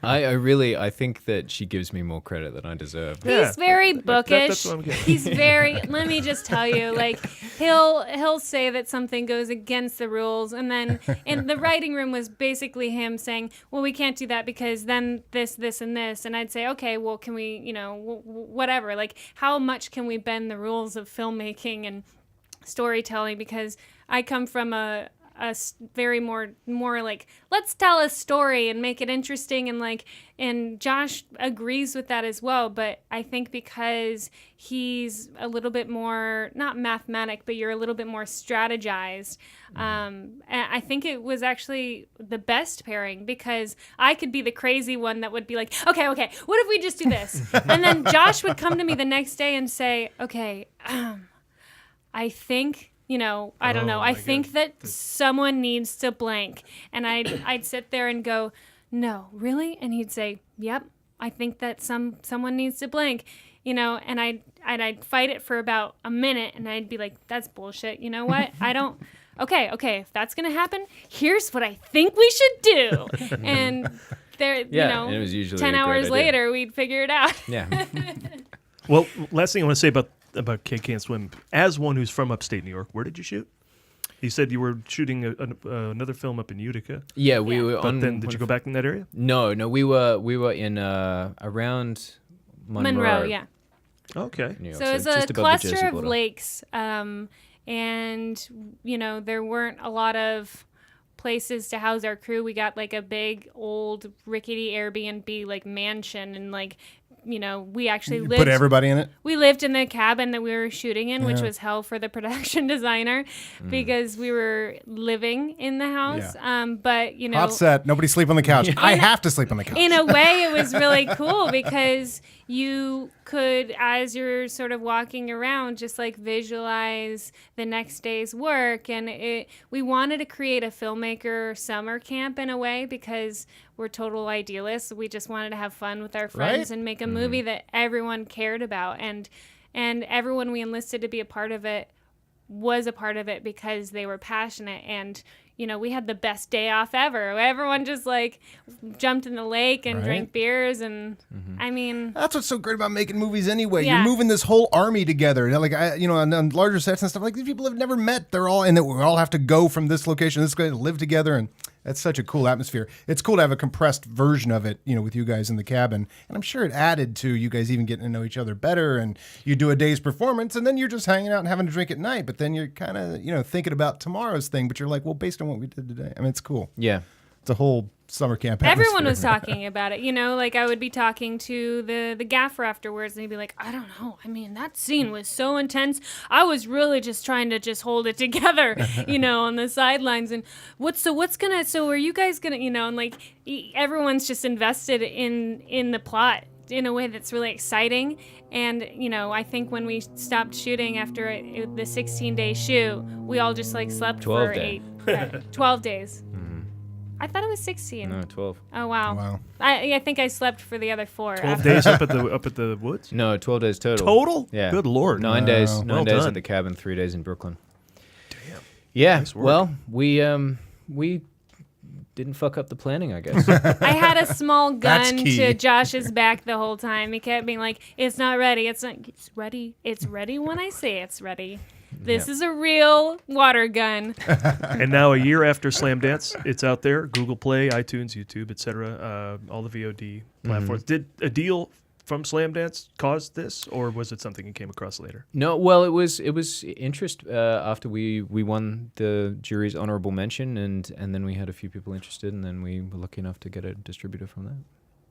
I think that she gives me more credit than I deserve. He's very bookish. That's what I'm getting. He's very. Let me just tell you, like, he'll say that something goes against the rules, and then in the writing room was basically him saying, "Well, we can't do that because then this, and this," and I'd say, "Okay, well, can we, whatever? Like, how much can we bend the rules of filmmaking and storytelling?" Because I come from a very more like, let's tell a story and make it interesting, and Josh agrees with that as well. But I think because he's a little bit more, not mathematic, but you're a little bit more strategized, and I think it was actually the best pairing, because I could be the crazy one that would be like, okay, what if we just do this? And then Josh would come to me the next day and say, okay, I think, I don't know. I think that someone needs to blank. And I'd sit there and go, no, really? And he'd say, yep, I think that someone needs to blank, and I'd fight it for about a minute, and I'd be like, that's bullshit. You know what? Okay, if that's going to happen, here's what I think we should do. And there, and it was usually 10 hours later, we'd figure it out. Yeah. Well, last thing I want to say about Kid Can't Swim, as one who's from upstate New York, where did you shoot? You said you were shooting another film up in Utica. Yeah, we were. But then, did you go back in that area? No, we were in around Monroe. Yeah. Okay. New York, So it's just a above the Jersey cluster of border. lakes, and there weren't a lot of places to house our crew. We got like a big old rickety Airbnb like mansion, and we actually lived. Put everybody in it. We lived in the cabin that we were shooting in, which was hell for the production designer because we were living in the house. Yeah. But Hot set. Nobody sleep on the couch. I have to sleep on the couch. in a way, it was really cool because you could, as you're sort of walking around, just like visualize the next day's work. And we wanted to create a filmmaker summer camp in a way, because we're total idealists. We just wanted to have fun with our friends and make a movie that everyone cared about. And everyone we enlisted to be a part of it was a part of it because they were passionate. And we had the best day off ever. Everyone just like jumped in the lake and drank beers, and I mean, that's what's so great about making movies anyway. Yeah. You're moving this whole army together. Like on larger sets and stuff, like these people have never met. They're all, and we all have to go from this location, this going to live together, and that's such a cool atmosphere. It's cool to have a compressed version of it, with you guys in the cabin, and I'm sure it added to you guys even getting to know each other better. And you do a day's performance, and then you're just hanging out and having a drink at night. But then you're kind of thinking about tomorrow's thing. But you're like, well, based on what we did today, I mean, it's cool. Yeah. It's a whole summer camp everyone atmosphere. was talking about it, like I would be talking to the gaffer afterwards, and he'd be like, I don't know, I mean, that scene was so intense, I was really just trying to just hold it together, on the sidelines. And so are you guys gonna, and like everyone's just invested in the plot in a way that's really exciting. And I think when we stopped shooting after the 16-day shoot, we all just like slept 12 for day. 12 days. I thought it was 16. No, 12. Oh wow! Wow. I think I slept for the other 4. 12 days up at the woods? No, 12 days total. Total? Yeah. Good Lord. 9 days. Wow. 9 Well days done. at the cabin, 3 days in Brooklyn. Damn. Yeah. Nice work. Well, we didn't fuck up the planning, I guess. I had a small That's gun key. to Josh's back the whole time. He kept being like, "It's not ready. It's ready. It's ready when I say it's ready. This is a real water gun." And now, a year after Slamdance, it's out there: Google Play, iTunes, YouTube, etc. All the VOD platforms. Did a deal from Slamdance cause this, or was it something you came across later? No, well, it was interest after we won the jury's honorable mention, and then we had a few people interested, and then we were lucky enough to get a distributor from that.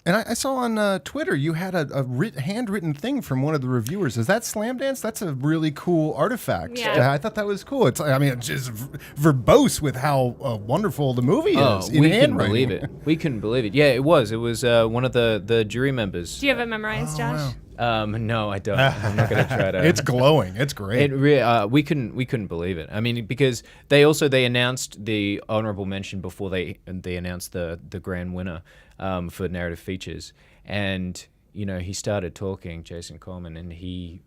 And I saw on Twitter you had a handwritten thing from one of the reviewers. Is that Slamdance? That's a really cool artifact. Yeah. I thought that was cool. It's just verbose with how wonderful the movie is. in we couldn't handwriting. believe it. We couldn't believe it. Yeah, it was. It was one of the jury members. Do you have it memorized, Josh? No, I don't. I'm not gonna try to. It's glowing. It's great. We couldn't believe it. I mean, because they announced the honorable mention before they announced the grand winner for narrative features, and he started talking, Jason Coleman, and he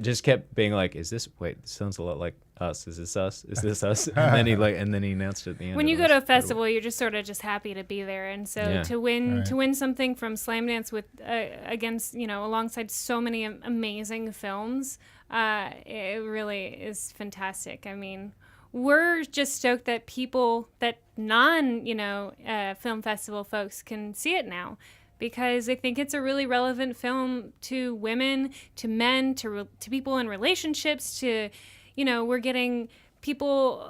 just kept being like, "Is this? Wait, this sounds a lot like us. Is this us? Is this us?" And then he announced it at the end. When you It go was to a incredible. festival, you're just sort of just happy to be there, and so Yeah. to win something from Slamdance with against alongside so many amazing films, it really is fantastic. I mean, we're just stoked that film festival folks can see it now, because I think it's a really relevant film to women, to men, to people in relationships, to we're getting people,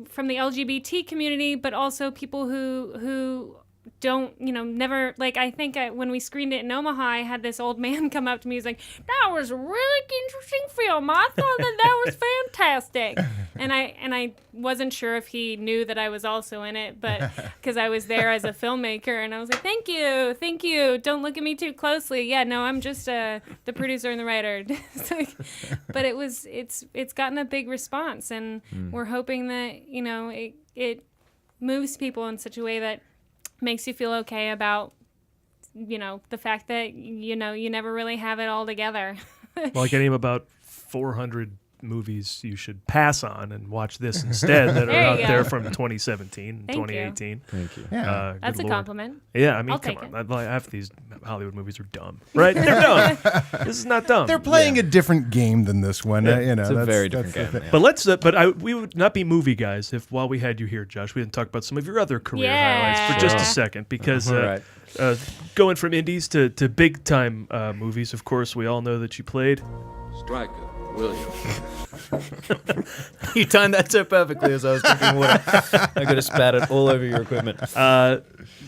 from the LGBT community, but also people who don't, never, like, I think when we screened it in Omaha, I had this old man come up to me. He's like, that was a really interesting film. I thought that was fantastic. And I wasn't sure if he knew that I was also in it, but because I was there as a filmmaker, and I was like, thank you. Don't look at me too closely. Yeah, no, I'm just the producer and the writer. But it's gotten a big response, and we're hoping that, it moves people in such a way that makes you feel okay about, the fact that, you never really have it all together. Like any about 400 movies you should pass on and watch this instead that are out there from 2017 and 2018. Thank you. Yeah. That's a compliment. Yeah, I mean, I'll come take on. Half these Hollywood movies are dumb, right? They're dumb. This is not dumb. They're playing a different game than this one. It's a very different game. But let's. But we would not be movie guys if, while we had you here, Josh, we didn't talk about some of your other career highlights for just a second, because going from indies to big time movies, of course, we all know that you played Striker William. You timed that so perfectly as I was drinking water. I could have spat it all over your equipment.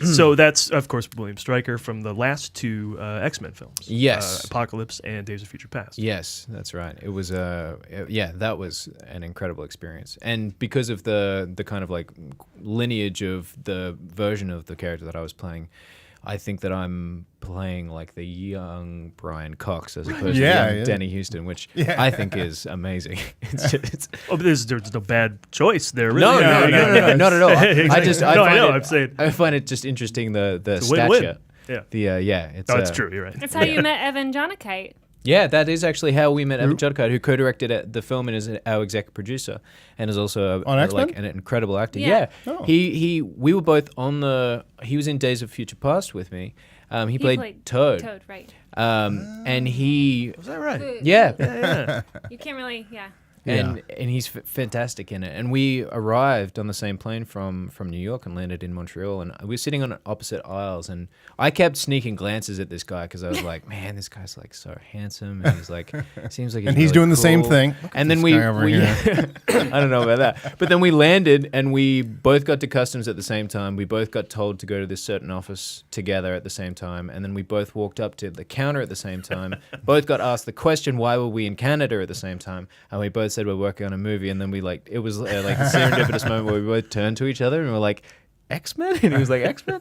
So that's, of course, William Stryker from the last two X-Men films. Yes. Apocalypse and Days of Future Past. Yes, that's right. It was that was an incredible experience. And because of the kind of like lineage of the version of the character that I was playing, I think that I'm playing like the young Brian Cox as opposed to young Danny Houston, which I think is amazing. But there's no bad choice there. Really. No, not at all. Exactly. I find it just interesting the it's stature. Win-win. Yeah. It's true. You're right. That's how you met Evan Jonikite. Yeah, that is actually how we met Evan Jonikite, who co-directed the film and is our executive producer, and is also an incredible actor. Yeah. Oh. We were both on he was in Days of Future Past with me. He played Toad. Toad, right. And he... Was that right? Yeah. You can't really, And he's fantastic in it. And we arrived on the same plane from New York and landed in Montreal. And we were sitting on opposite aisles. And I kept sneaking glances at this guy because I was like, man, this guy's like so handsome. And he's like, seems like he's and he's really doing the cool. same thing. And then we I don't know about that. But then we landed and we both got to customs at the same time. We both got told to go to this certain office together at the same time. And then we both walked up to the counter at the same time. Both got asked the question, why were we in Canada at the same time? And we both said we're working on a movie, and then it was like a serendipitous moment where we both turned to each other and we're like, X-Men? And he was like, X-Men?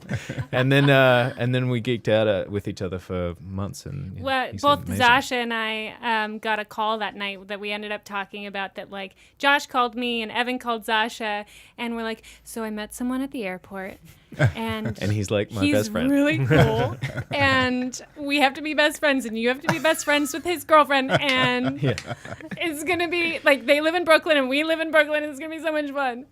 And then we geeked out with each other for months. And both Zasha and I got a call that night that we ended up talking about, that like Josh called me and Evan called Zasha, and we're like, so I met someone at the airport. And he's like my best friend. He's really cool. And we have to be best friends, and you have to be best friends with his girlfriend. And it's going to be like, they live in Brooklyn and we live in Brooklyn, and it's going to be so much fun.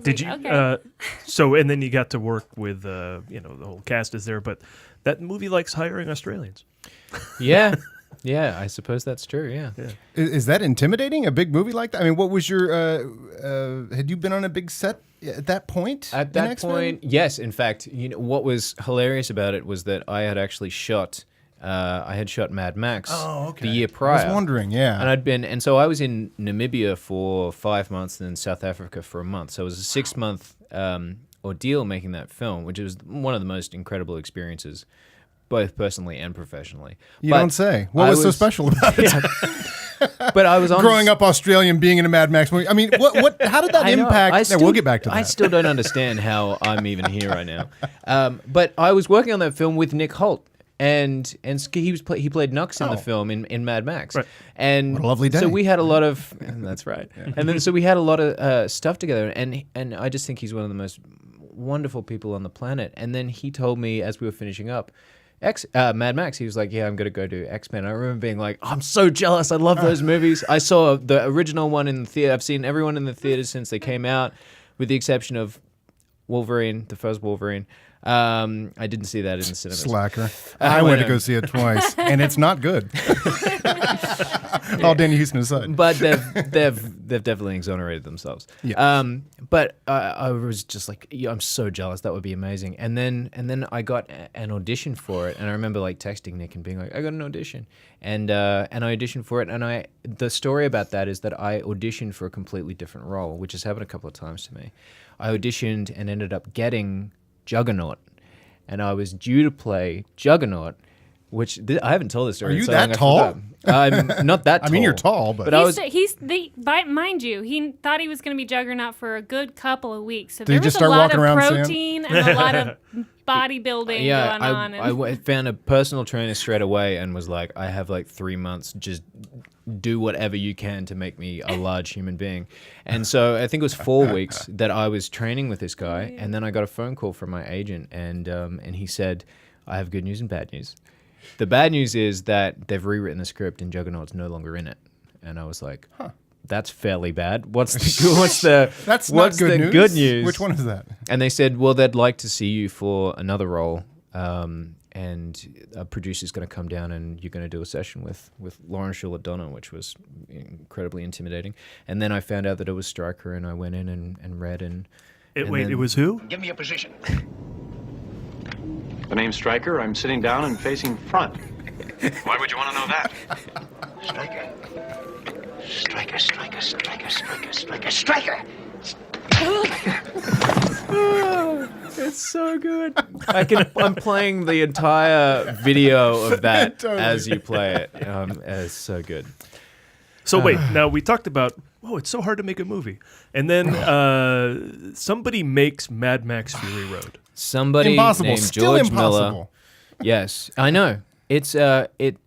Did you? Okay. So, and then you got to work with, the whole cast is there, but that movie likes hiring Australians. Yeah. Yeah, I suppose that's true. Yeah. Is that intimidating? A big movie like that? I mean, what was your? Had you been on a big set at that point? At that point, yes. In fact, what was hilarious about it was that I had actually shot. I had shot Mad Max the year prior. I was wondering, and so I was in Namibia for 5 months and then South Africa for a month. So it was a 6-month ordeal making that film, which was one of the most incredible experiences, both personally and professionally. You don't say. What was so special about it? But I was growing up Australian, being in a Mad Max movie. I mean, what? How did that impact? We'll get back to that. I still don't understand how I'm even here right now. But I was working on that film with Nick Holt. And he played Nux in the film in Mad Max, right. And what a lovely day. So we had a lot of that's right, and then so we had a lot of stuff together, and I just think he's one of the most wonderful people on the planet. And then he told me as we were finishing up Mad Max, he was like, "Yeah, I'm gonna go do X-Men." I remember being like, "I'm so jealous! I love those movies. I saw the original one in the theater. I've seen everyone in the theater since they came out, with the exception of Wolverine, the first Wolverine. I didn't see that in the cinemas. Slacker. I went to go see it twice, and it's not good. All Danny Houston aside. But they've definitely exonerated themselves. Yeah. But I was just like, yeah, I'm so jealous. That would be amazing. And then I got an audition for it, and I remember like texting Nick and being like, I got an audition, and I auditioned for it. And the story about that is that I auditioned for a completely different role, which has happened a couple of times to me. I auditioned and ended up getting Juggernaut, and I was due to play Juggernaut, which I haven't told this story. Are you that tall? I'm not that tall. I mean, you're tall, but mind you, he thought he was going to be Juggernaut for a good couple of weeks. So Did he there was just a start lot walking of around protein and a lot of bodybuilding going on. I found a personal trainer straight away and was like, I have like 3 months, just do whatever you can to make me a large human being. And so I think it was 4 weeks that I was training with this guy, and then I got a phone call from my agent, and he said, I have good news and bad news. The bad news is that they've rewritten the script and Juggernaut's no longer in it. And I was like, that's fairly bad. What's the good news? Which one is that? And they said, well, they'd like to see you for another role. And a producer's going to come down and you're going to do a session with Lauren Shuler-Donna, which was incredibly intimidating. And then I found out that it was Stryker, and I went in and read. It was who? Give me a position. The name's Stryker. I'm sitting down and facing front. Why would you want to know that? Stryker. Stryker, Stryker, Stryker, Stryker, Stryker, Stryker! It's so good. I'm playing the entire video of that totally. As you play it. It's so good. So wait, now we talked about, it's so hard to make a movie. And then somebody makes Mad Max Fury Road. Somebody named Still George impossible. Miller. Yes, I know. It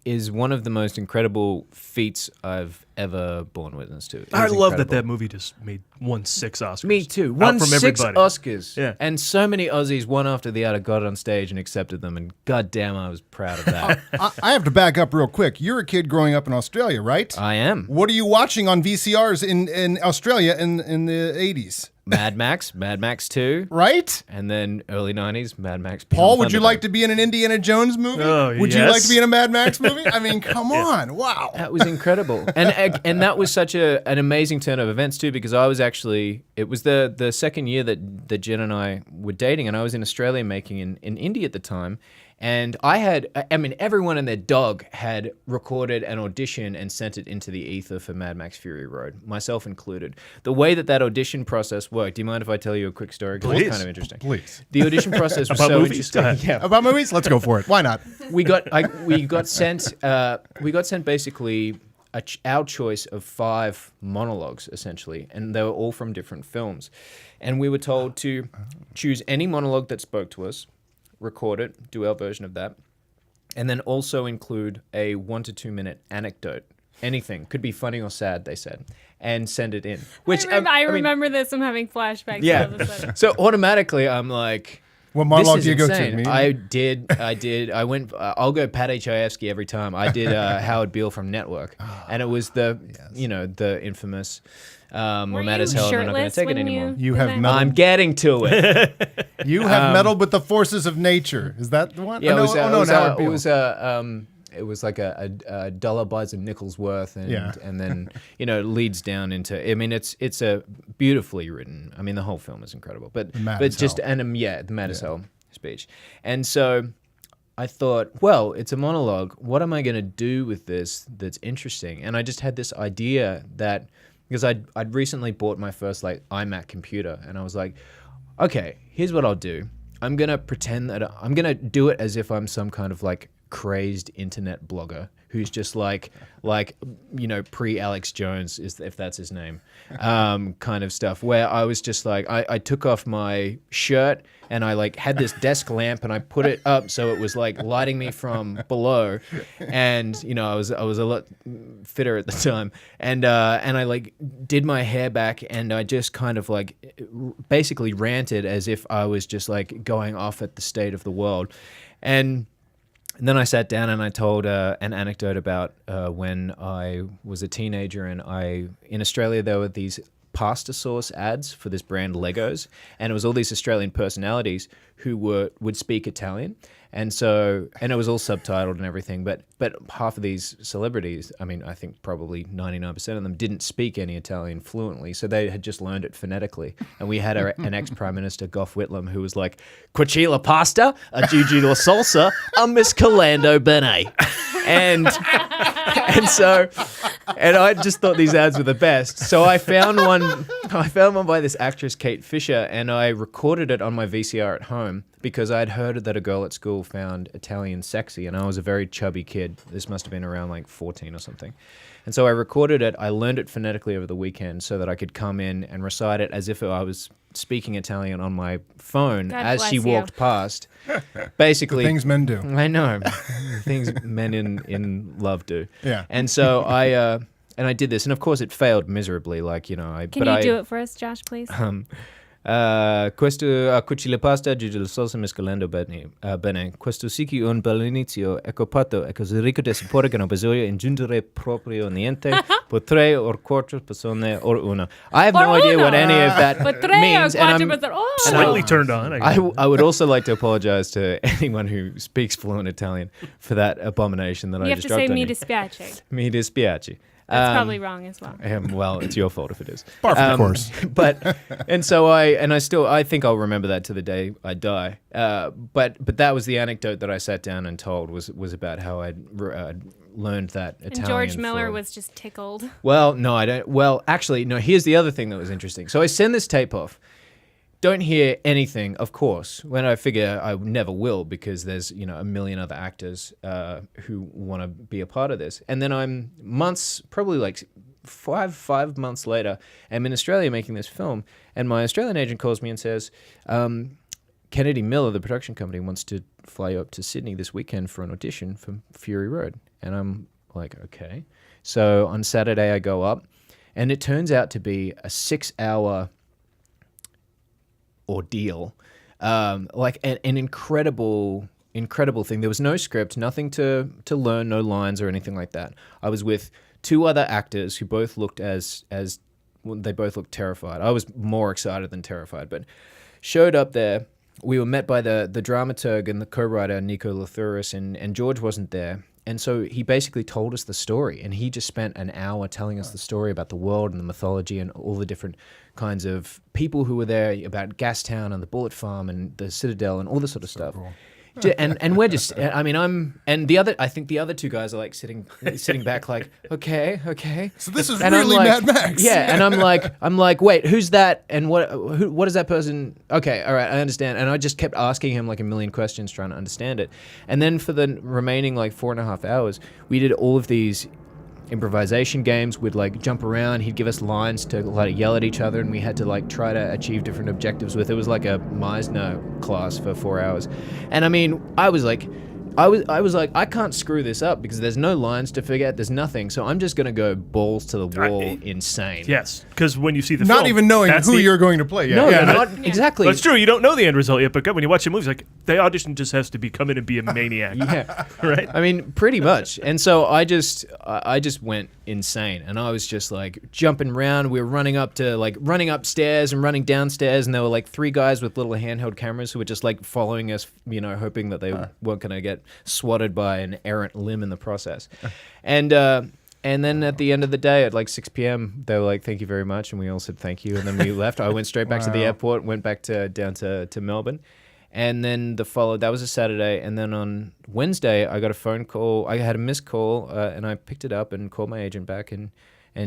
is one of the most incredible feats I've ever borne witness to. I love that movie just won 6 Oscars. Me too. Won 6 everybody. Oscars. Yeah. And so many Aussies, one after the other, got on stage and accepted them, and goddamn, I was proud of that. I have to back up real quick. You're a kid growing up in Australia, right? I am. What are you watching on VCRs in Australia in the 80s? Mad Max 2. Right? And then early 90s, Mad Max. Paul, would you like to be in an Indiana Jones movie? Would you like to be in a Mad Max movie? I mean, come on. Wow. That was incredible. And that was such an amazing turn of events, too, because I was actually, it was the second year that Jen and I were dating, and I was in Australia making in India at the time. And everyone and their dog had recorded an audition and sent it into the ether for Mad Max Fury Road, myself included. The way that audition process worked, do you mind if I tell you a quick story? Because it's kind of interesting. Please. The audition process was About so movies? interesting. Yeah. About movies? Let's go for it. Why not? We got sent basically our choice of 5 monologues, essentially, and they were all from different films. And we were told to choose any monologue that spoke to us, record it, do our version of that, and then also include a 1 to 2 minute anecdote. Anything. Could be funny or sad, they said, and send it in. Which I remember this. I'm having flashbacks. Yeah. All of a sudden. So automatically, I'm like, what monologue do you go insane. to? I did. I went. I'll go Pat Chayefsky every time. I did Howard Beale from Network, and it was the infamous. We're mad as hell. I'm not going to take it anymore. You have meddled. I'm getting to it. You have meddled with the forces of nature. Is that the one? Yeah, Oh, it was like a dollar buys a nickel's worth, and then leads down into. I mean, it's a beautifully written. I mean, the whole film is incredible, but the mad as hell speech, and so. I thought, well, it's a monologue. What am I going to do with this that's interesting? And I just had this idea that, because I'd recently bought my first iMac computer, and I was like, okay, here's what I'll do. I'm going to pretend that I'm going to do it as if I'm some kind of crazed internet blogger who's just pre-Alex Jones, if that's his name, kind of stuff, where I was just I took off my shirt and I had this desk lamp and I put it up so it was lighting me from below, and I was a lot fitter at the time, and I did my hair back and I just kind of basically ranted as if I was just going off at the state of the world, and then I sat down and I told an anecdote about when I was a teenager, and in Australia there were these pasta sauce ads for this brand Legos, and it was all these Australian personalities who would speak Italian. And it was all subtitled and everything, but half of these celebrities, I mean, I think probably 99% of them didn't speak any Italian fluently, so they had just learned it phonetically. And we had an ex-Prime Minister, Gough Whitlam, who was like, "Quachila pasta, a Gigi la salsa, a miscalando bene." And I just thought these ads were the best. So I found one by this actress, Kate Fisher, and I recorded it on my VCR at home because I'd heard that a girl at school found Italian sexy, and I was a very chubby kid. This must have been around like 14 or something. And so I recorded it. I learned it phonetically over the weekend so that I could come in and recite it as if I was speaking Italian on my phone as she walked past. Basically, the things men do. I know. Things men in love do. Yeah. And so I did this, and of course it failed miserably. Like, you know, Can you do it for us, Josh, please? Questo cuci la pasta, giugi la salsa mescolando bene. Questo sicchi un bel inizio, ecco patto, e così ricco di sapore che non bisogna aggiungere proprio niente, per 3 or 4 persone or una. I have no idea what any of that means, and I'm slightly turned on. I would also like to apologize to anyone who speaks fluent Italian for that abomination that I just dropped on you. You have to say mi dispiace. Mi dispiace. That's probably wrong as well. Well, it's your fault if it is. Par for the course. But I think I'll remember that to the day I die. But that was the anecdote that I sat down and told was about how I'd learned that Italian. And George Miller was just tickled. Well, no, I don't. Well, actually, no. Here's the other thing that was interesting. So I send this tape off. Don't hear anything, of course, when I figure I never will, because there's, you know, a million other actors who want to be a part of this. And then I'm months, probably like five months later, I'm in Australia making this film, and my Australian agent calls me and says, Kennedy Miller, the production company, wants to fly you up to Sydney this weekend for an audition for Fury Road. And I'm like, okay. So on Saturday I go up, and it turns out to be a 6-hour ordeal, like an incredible thing. There was no script, nothing to learn, no lines or anything like that. I was with 2 other actors who both looked they both looked terrified. I was more excited than terrified, but showed up there. We were met by the dramaturg and the co-writer Nico Lathouris, and George wasn't there. And so he basically told us the story, and he just spent an hour telling us the story about the world and the mythology and all the different kinds of people who were there, about Gastown and the Bullet Farm and the Citadel and all this sort of stuff. Cool. And we're just, I mean, I think the other 2 guys are like sitting back like, okay. So this is and really like, Mad Max. Yeah, and I'm like, wait, who's that? And what is that person? Okay, all right, I understand. And I just kept asking him like a million questions, trying to understand it. And then for the remaining like 4.5 hours, we did all of these improvisation games. We'd like jump around, he'd give us lines to like yell at each other, and we had to like try to achieve different objectives with. It was like a Meisner class for 4 hours. And I mean, I was like, I can't screw this up because there's no lines to figure out, there's nothing, so I'm just gonna go balls to the wall, insane. Yes, because when you see the not film, even knowing who you're going to play. No, yeah. not exactly. That's true. You don't know the end result yet, but when you watch the movies, like the audition just has to come in and be a maniac. Yeah, right. I mean, pretty much. And so I just went insane, and I was just like jumping around. We were running upstairs and running downstairs, and there were like 3 guys with little handheld cameras who were just like following us, you know, hoping that they weren't gonna get swatted by an errant limb in the process. And then at the end of the day at like 6 p.m. they were like, thank you very much, and we all said thank you, and then we left. I went straight back to the airport, went back down to Melbourne, and then that was a Saturday, and then on Wednesday I got a phone call. I had a missed call, and I picked it up and called my agent back, and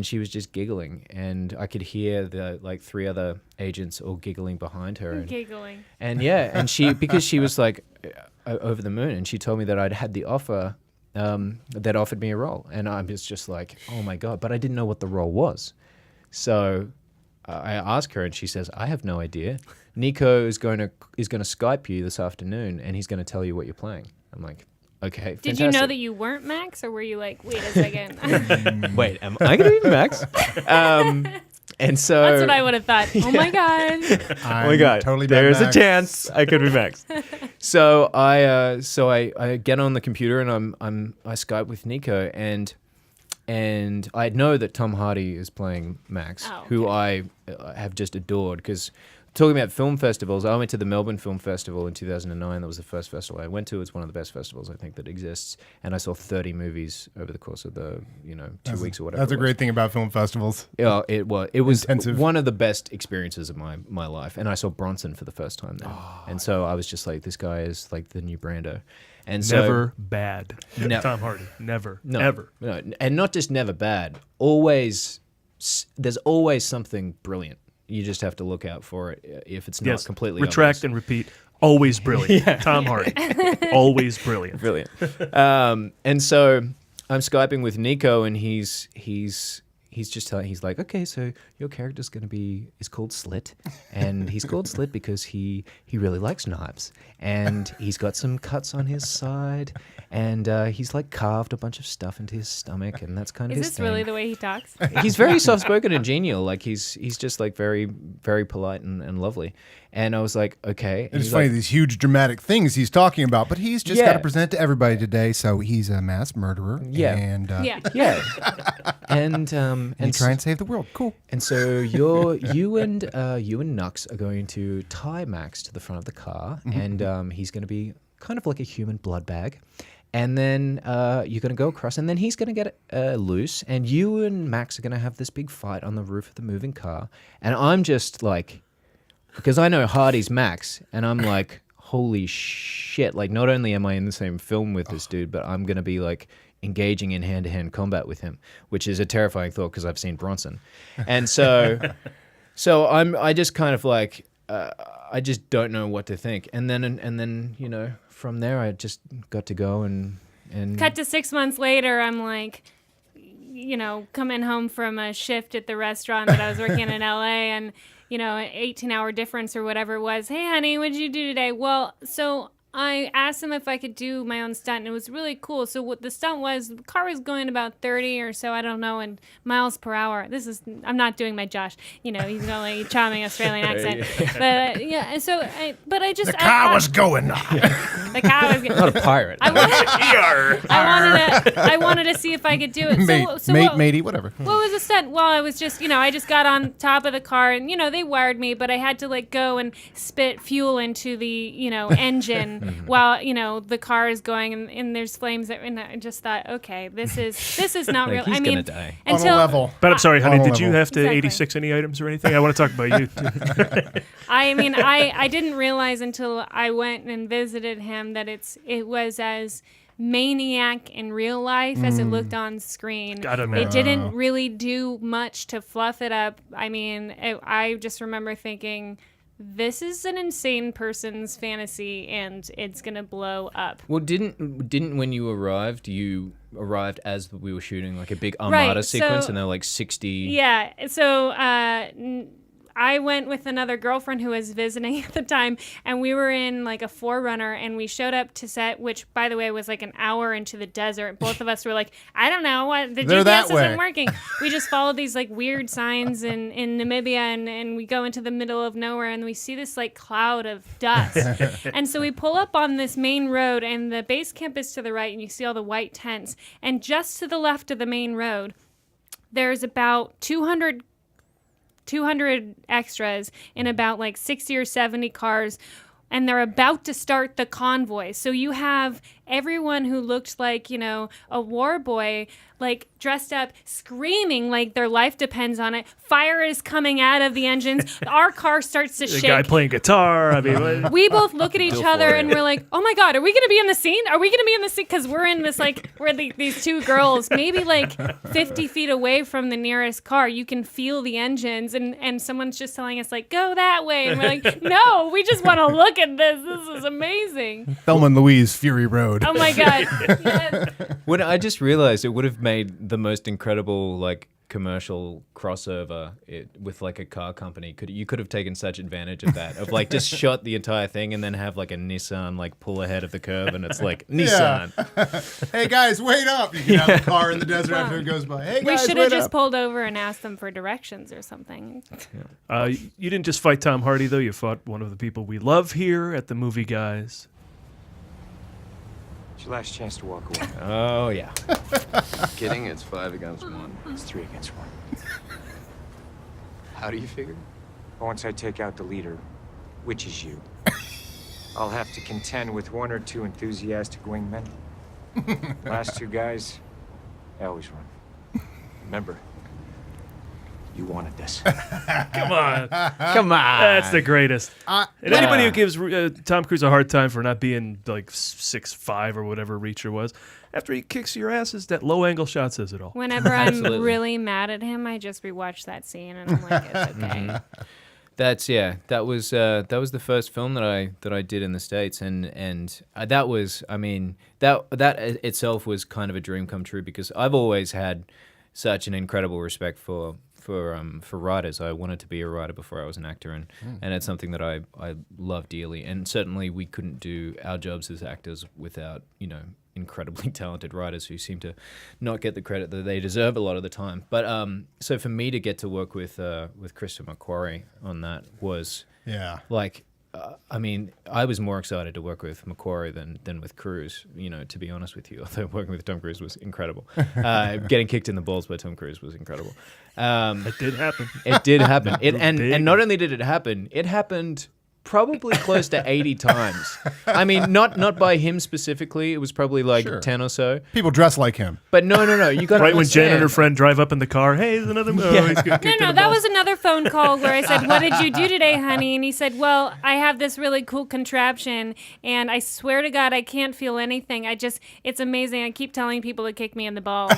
she was just giggling, and I could hear the like 3 other agents all giggling behind her. Giggling. And yeah, and because she was like over the moon, and she told me that I'd had the offer, that offered me a role, and I was just like, oh my God, but I didn't know what the role was. So I asked her, and she says, I have no idea. Nico is going to Skype you this afternoon, and he's going to tell you what you're playing. I'm like, okay, fantastic. Did you know that you weren't Max, or were you like, wait a second? Wait, am I going to be Max? And so that's what I would have thought. Oh my God. Oh my God. Totally There's Max. a chance I could be Max. So I get on the computer, and I Skype with Nico, and and I know that Tom Hardy is playing Max, Oh, who I have just adored. Because talking about film festivals, I went to the Melbourne Film Festival in 2009. That was the first festival I went to. It's one of the best festivals I think that exists, and I saw 30 movies over the course of the 2 weeks or whatever. That's a great thing about film festivals. Yeah, it was Intensive. one of the best experiences of my life, and I saw Bronson for the first time there, and so I was just like, this guy is like the new Brando, and so Never bad. Tom Hardy. Never. no, Ever. no, and not just never bad. Always, there's always something brilliant. You just have to look out for it if it's not completely retract obvious. and repeat. Always brilliant. Tom Hardy. Always brilliant. Brilliant. And so I'm Skyping with Nico, and he's just telling, he's like, okay, so your character's is called Slit, and he's called Slit because he really likes knives, and he's got some cuts on his side, and he's like carved a bunch of stuff into his stomach, and that's kind of Is his this thing. really the way he talks? He's very soft-spoken and genial. Like he's just like very, very polite and lovely. And I was like, okay. And It's he's funny, like, these huge dramatic things he's talking about, but he's just got to present to everybody today. So he's a mass murderer. Yeah. And, Yeah. yeah. And try and save the world. Cool. And so you and Nux are going to tie Max to the front of the car, and he's going to be kind of like a human blood bag. And then you're going to go across, and then he's going to get loose, and you and Max are going to have this big fight on the roof of the moving car. And I'm just like, because I know Hardy's Max, and I'm like, holy shit. Like, not only am I in the same film with this dude, but I'm going to be like engaging in hand-to-hand combat with him, which is a terrifying thought because I've seen Bronson. And so I just kind of like, I just don't know what to think. And then from there I just got to go and Cut to 6 months later, I'm like, coming home from a shift at the restaurant that I was working in LA, and an 18-hour difference or whatever it was. Hey, honey, what did you do today? Well, so I asked him if I could do my own stunt, and it was really cool. So what the stunt was, the car was going about 30 or so, I don't know, and miles per hour. I'm not doing my Josh. He's got like a charming Australian accent. But yeah, so I just... The car was going. The car was not a pirate. I wanted to see if I could do it. Matey, whatever. What was the stunt? Well, I was just, I just got on top of the car, and, they wired me, but I had to, like, go and spit fuel into the, engine while, the car is going, and there's flames. And I just thought, okay, this is not real. He's gonna die. On a level. But I'm sorry, honey, did you have to Exactly. 86 any items or anything? I want to talk about you. I didn't realize until I went and visited him that it was as maniac in real life as it looked on screen. It didn't really do much to fluff it up. I just remember thinking, this is an insane person's fantasy, and it's gonna blow up. Well, didn't when you arrived as we were shooting like a big Armada sequence, and there were like 60. Yeah. So I went with another girlfriend who was visiting at the time, and we were in like a 4Runner, and we showed up to set, which, by the way, was like an hour into the desert. Both of us were like, I don't know, what the GPS isn't working. We just followed these like weird signs in Namibia, and we go into the middle of nowhere, and we see this like cloud of dust. And so we pull up on this main road, and the base camp is to the right, and you see all the white tents. And just to the left of the main road, there's about 200 extras in about like 60 or 70 cars, and they're about to start the convoy. So you have everyone who looked like, a war boy, like dressed up, screaming like their life depends on it. Fire is coming out of the engines. Our car starts to shake. The guy playing guitar. We both look at each other and we're like, oh my God, are we going to be in the scene? Are we going to be in the scene? Because we're in this, like, these two girls, maybe like 50 feet away from the nearest car. You can feel the engines, and someone's just telling us, like, go that way. And we're like, no, we just want to look at this. This is amazing. Thelma and Louise, Fury Road. Oh my God. Yes. When I just realized it would have made the most incredible like commercial crossover with like a car company. You could have taken such advantage of that, of like just shot the entire thing and then have like a Nissan like pull ahead of the curve, and it's like Nissan. Hey guys, wait up! You can have a car in the desert after it goes by. Hey guys, we should have just pulled over and asked them for directions or something. You didn't just fight Tom Hardy though. You fought one of the people we love here at the Movie Guys. It's your last chance to walk away. Oh yeah. kidding? It's 5 against 1. It's 3 against 1. How do you figure? Once I take out the leader, which is you, I'll have to contend with 1 or 2 enthusiastic wingmen. Last 2 guys, I always run. Remember, you wanted this. Come on. Come on. That's the greatest. And anybody who gives Tom Cruise a hard time for not being like 6'5" or whatever Reacher was, after he kicks your asses, that low-angle shot says it all. Whenever I'm really mad at him, I just rewatch that scene and I'm like, it's okay. That was the first film that I did in the States, and that was, I mean, that itself was kind of a dream come true, because I've always had such an incredible respect for writers. I wanted to be a writer before I was an actor, and it's something that I love dearly. And certainly we couldn't do our jobs as actors without, incredibly talented writers who seem to not get the credit that they deserve a lot of the time. But so for me to get to work with Christopher McQuarrie on that was like, I mean, I was more excited to work with McQuarrie than with Cruise, to be honest with you. Although working with Tom Cruise was incredible. Getting kicked in the balls by Tom Cruise was incredible. It did happen. It did happen. And not only did it happened probably close to 80 times. I mean, not by him specifically. It was probably like 10 or so. People dress like him. But no. You got right when Jen and her friend drive up in the car. Hey, there's another. That was another phone call where I said, "What did you do today, honey?" And he said, "Well, I have this really cool contraption, and I swear to God, I can't feel anything. It's amazing. I keep telling people to kick me in the balls,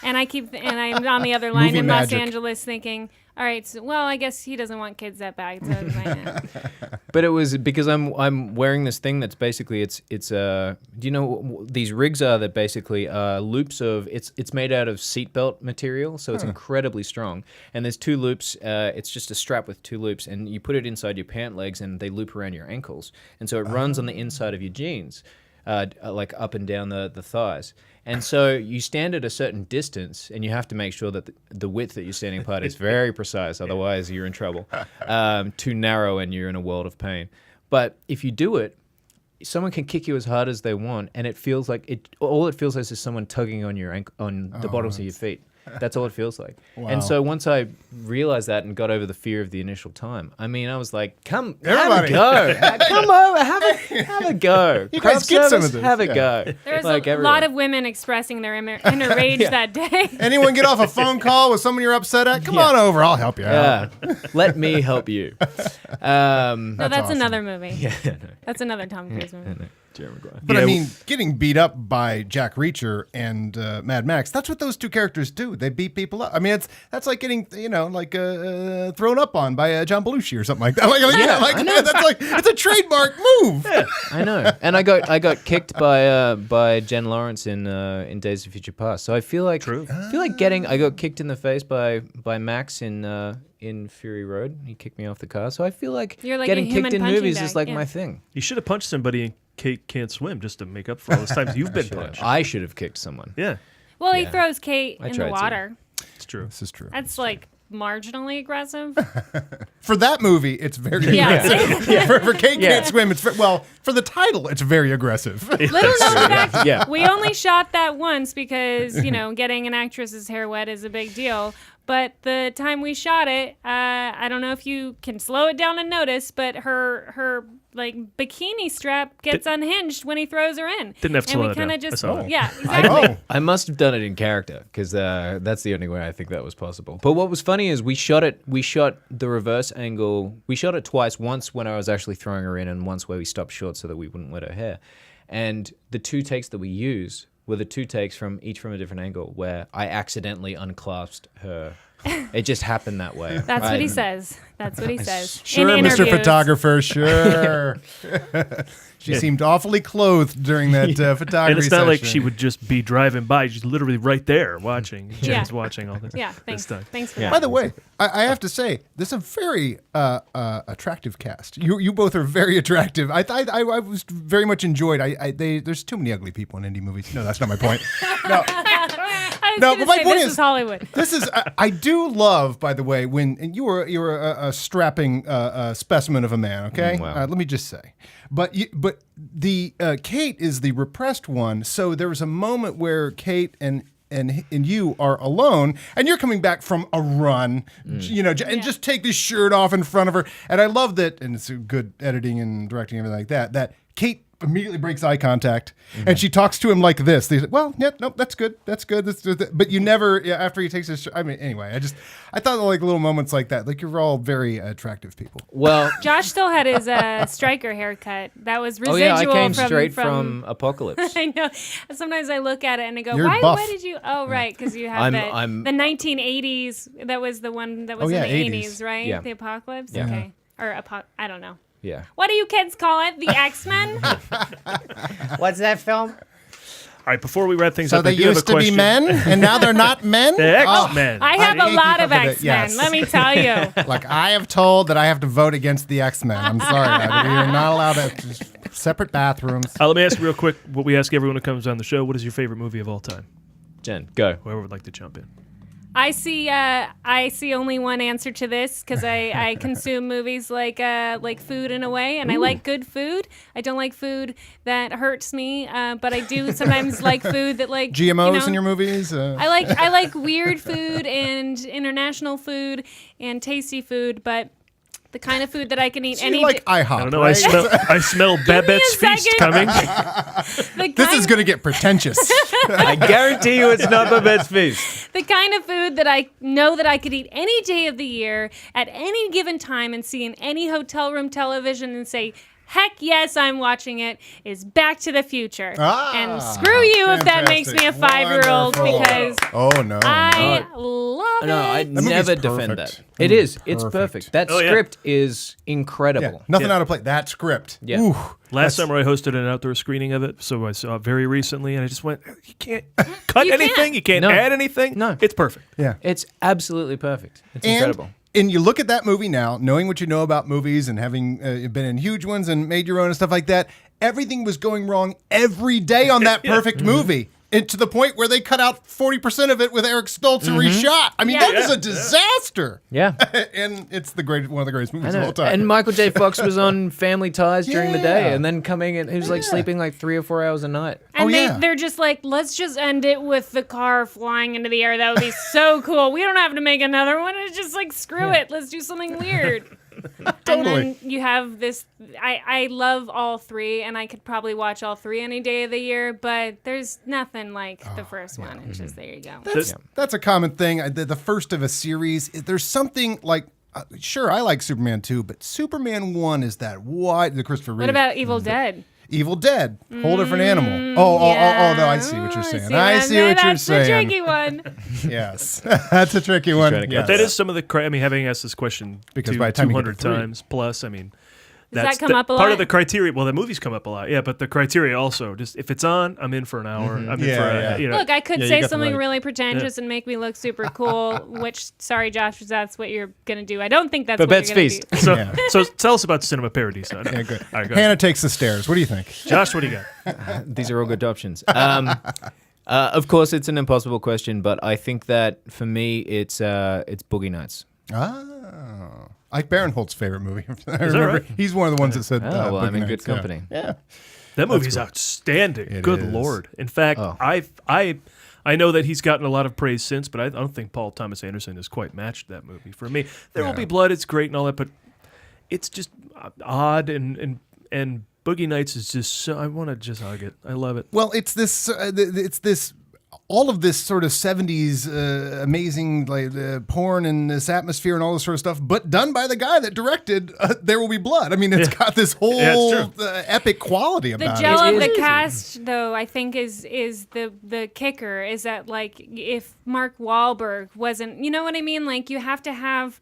and I'm on the other line Movie in magic. Los Angeles thinking." All right. So, well, I guess he doesn't want kids that bad. So it's fine. But it was because I'm wearing this thing that's basically it's do you know what these rigs are? That basically loops of it's made out of seatbelt material, so it's incredibly strong. And there's 2 loops. It's just a strap with 2 loops, and you put it inside your pant legs, and they loop around your ankles, and so it runs on the inside of your jeans, like up and down the thighs. And so you stand at a certain distance, and you have to make sure that the width that you're standing apart is very precise. Otherwise, you're in trouble. Too narrow, and you're in a world of pain. But if you do it, someone can kick you as hard as they want, and it feels like all it feels like is someone tugging on your on the bottoms of your feet. That's all it feels like. Wow. And so once I realized that and got over the fear of the initial time, I mean, I was like, come, everybody, have a go. Come over, have a go. You guys get some of this. Have a go. There was a lot of women expressing their inner rage that day. Anyone get off a phone call with someone you're upset at? Come on over, I'll help you out. Let me help you. That's awesome. Another movie. Yeah, no. That's another Tom Cruise movie. But I mean, getting beat up by Jack Reacher and Mad Max, that's what those 2 characters do. They beat people up. I mean, that's like getting, thrown up on by John Belushi or something like that. That's like, it's a trademark move. Yeah, I know. And I got kicked by Jen Lawrence in Days of Future Past. So I feel like I got kicked in the face by Max in Fury Road. He kicked me off the car. So I feel like getting kicked in movies is like my thing. You should have punched somebody in Kate Can't Swim just to make up for all those times you've been punched. I should have kicked someone. Yeah. Well, he throws Kate in the water. It's true. This is true. That's like marginally aggressive. For that movie, it's very aggressive. For Kate Can't Swim, it's for the title, it's very aggressive. Little known fact, we only shot that once because, getting an actress's hair wet is a big deal. But the time we shot it, I don't know if you can slow it down and notice, but her like bikini strap gets unhinged when he throws her in. Didn't have to slow it down. Exactly. I must have done it in character because that's the only way I think that was possible. But what was funny is we shot the reverse angle. We shot it twice. Once when I was actually throwing her in, and once where we stopped short so that we wouldn't wet her hair. And the 2 takes that we used were the 2 takes from a different angle where I accidentally unclasped her. It just happened that way. That's what he says. That's what he says. Sure, Mr. Photographer, sure. She seemed awfully clothed during that photography And it's not session. like she would just be driving by. She's literally right there watching. Jen's watching all this. Yeah, thanks. Thanks for that. By the way, I have to say, this is a very attractive cast. You both are very attractive. I was very much enjoyed. There's too many ugly people in indie movies. No, that's not my point. No, but my point is Hollywood. This is I do love, by the way, when you were a strapping specimen of a man. Okay, wow. Let me just say, but the Kate is the repressed one. So there was a moment where Kate and and you are alone, and you're coming back from a run, and just take this shirt off in front of her. And I love that, and it's good editing and directing and everything like that Kate immediately breaks eye contact, and she talks to him like this. They say, well, yeah, nope, that's good. But you never, after he takes his shirt, I mean, anyway, I thought like little moments like that, like you're all very attractive people. Well, Josh still had his striker haircut. That was residual. Oh yeah, I came straight from Apocalypse. I know. Sometimes I look at it and I go, You're why buff. did you? Oh, right, because you have the 1980s. That was the one that was in the 80s, right? Yeah. The Apocalypse? Yeah. Okay. Or I don't know. Yeah. What do you kids call it? The X-Men? What's that film? All right, before we wrap things So up, they I do have a used to be question. men, and now they're not men? The X-Men. I have a lot of X-Men, yes. let me tell you. Like, I have told that I have to vote against the X-Men. I'm sorry. You're not allowed to. Separate bathrooms. Let me ask you real quick what we ask everyone who comes on the show. What is your favorite movie of all time? Jen, go. Whoever would like to jump in. I see only one answer to this because I consume movies like food in a way, and I like good food. I don't like food that hurts me, but I do sometimes like food that like GMOs in your movies? I like weird food and international food and tasty food, but the kind of food that I can eat So any you like IHOP, I don't know. right? I smell Babette's a Feast second. coming. This is going to get pretentious. I guarantee you it's not Babette's Feast. The kind of food that I know that I could eat any day of the year at any given time and see in any hotel room television and say, heck yes, I'm watching it, is Back to the Future. And screw you if that makes me a 5-year-old Wonderful. because Oh, no. I love it. No, I never movie's defend perfect. that. It is. It's perfect. That Oh, yeah. script is incredible. Yeah, nothing out of place. That script. Yeah. Ooh, Last summer, I hosted an outdoor screening of it, so I saw it very recently, and I just went, you can't cut You anything, can't. you can't No. add anything. No. It's perfect. yeah. It's absolutely perfect. It's incredible. And you look at that movie now, knowing what you know about movies and having been in huge ones and made your own and stuff like that, everything was going wrong every day on that perfect movie. And to the point where they cut out 40% of it with Eric Stoltz and reshot. I mean, Yeah. that is a disaster. Yeah. And it's one of the greatest I movies of know. all time. And Michael J. Fox was on Family Ties during the day, Yeah. and then coming in, he was like sleeping like 3 or 4 hours a night. And Oh, yeah. they're just like, let's just end it with the car flying into the air. That would be so cool. We don't have to make another one. It's just like, screw it. Let's do something weird. Totally. And then you have this. I love all three, and I could probably watch all three any day of the year, but there's nothing like the first one. It's just, there you go. That's a common thing. The first of a series, there's something like, sure, I like Superman 2, but Superman 1 is that wide. The Christopher Reeve. What about Evil Dead? Evil Dead, whole different animal. Oh, no, I see what you're saying. I see what you're saying. That's the tricky one. Yes, that's a tricky one. trying to Yes. But that is some of the, I mean, having asked this question Because by the time you get to 200 three- times plus, I mean, Does that's that come up a part lot? of the criteria. Well, the movies come up a lot, yeah, but the criteria also, just if it's on, I'm in for an hour. I'm in Yeah, for yeah. you know. Look, I could you say got the something right. really pretentious and make me look super cool, which, sorry, Josh, that's what you're going to do. I don't think that's Babette's what you're going to Feast. do. So, Yeah. so tell us about Cinema Paradies. Son. Yeah, good. All right, go Hannah ahead. takes the stairs. What do you think? Josh, what do you got? These are all good options. Of course, it's an impossible question, but I think that for me, it's Boogie Nights. Oh, Ike Barinholtz's favorite movie. I that remember right? he's one of the ones that said. Oh, well, I'm Boogie in good Nights, yeah. company. Yeah. That movie's outstanding. It Good is. Lord. In fact, Oh. I know that he's gotten a lot of praise since, but I don't think Paul Thomas Anderson has quite matched that movie. For me, There Will Yeah. Be Blood, it's great and all that, but it's just odd and Boogie Nights is just so, I want to just hug it. I love it. Well, it's this. All of this sort of 70s amazing like porn and this atmosphere and all this sort of stuff, but done by the guy that directed There Will Be Blood. I mean, it's got this whole it's true. epic quality The about gel it. of the cast, though, I think is the kicker. Is that like if Mark Wahlberg wasn't, you know what I mean? Like you have to have,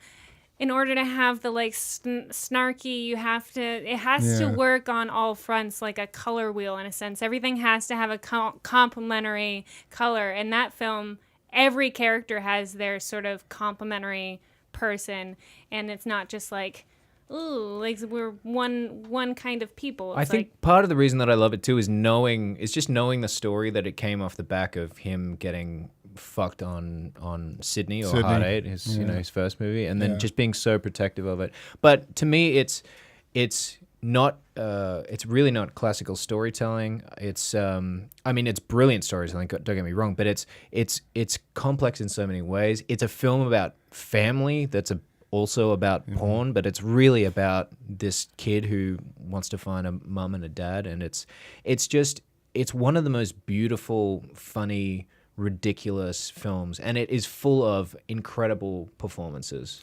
in order to have the like snarky, you have to. It has to Yeah. work on all fronts, like a color wheel in a sense. Everything has to have a complementary color. In that film, every character has their sort of complementary person, and it's not just like, ooh, like we're one kind of people. I It's think part of the reason that I love it too is just knowing the story that it came off the back of him getting fucked on Sydney or Sydney. Hard Eight, his first movie, and then just being so protective of it. But to me, it's it's really not classical storytelling. It's it's brilliant storytelling, don't get me wrong, but it's complex in so many ways. It's a film about family that's also about porn, but it's really about this kid who wants to find a mum and a dad, and it's one of the most beautiful, funny, ridiculous films, and it is full of incredible performances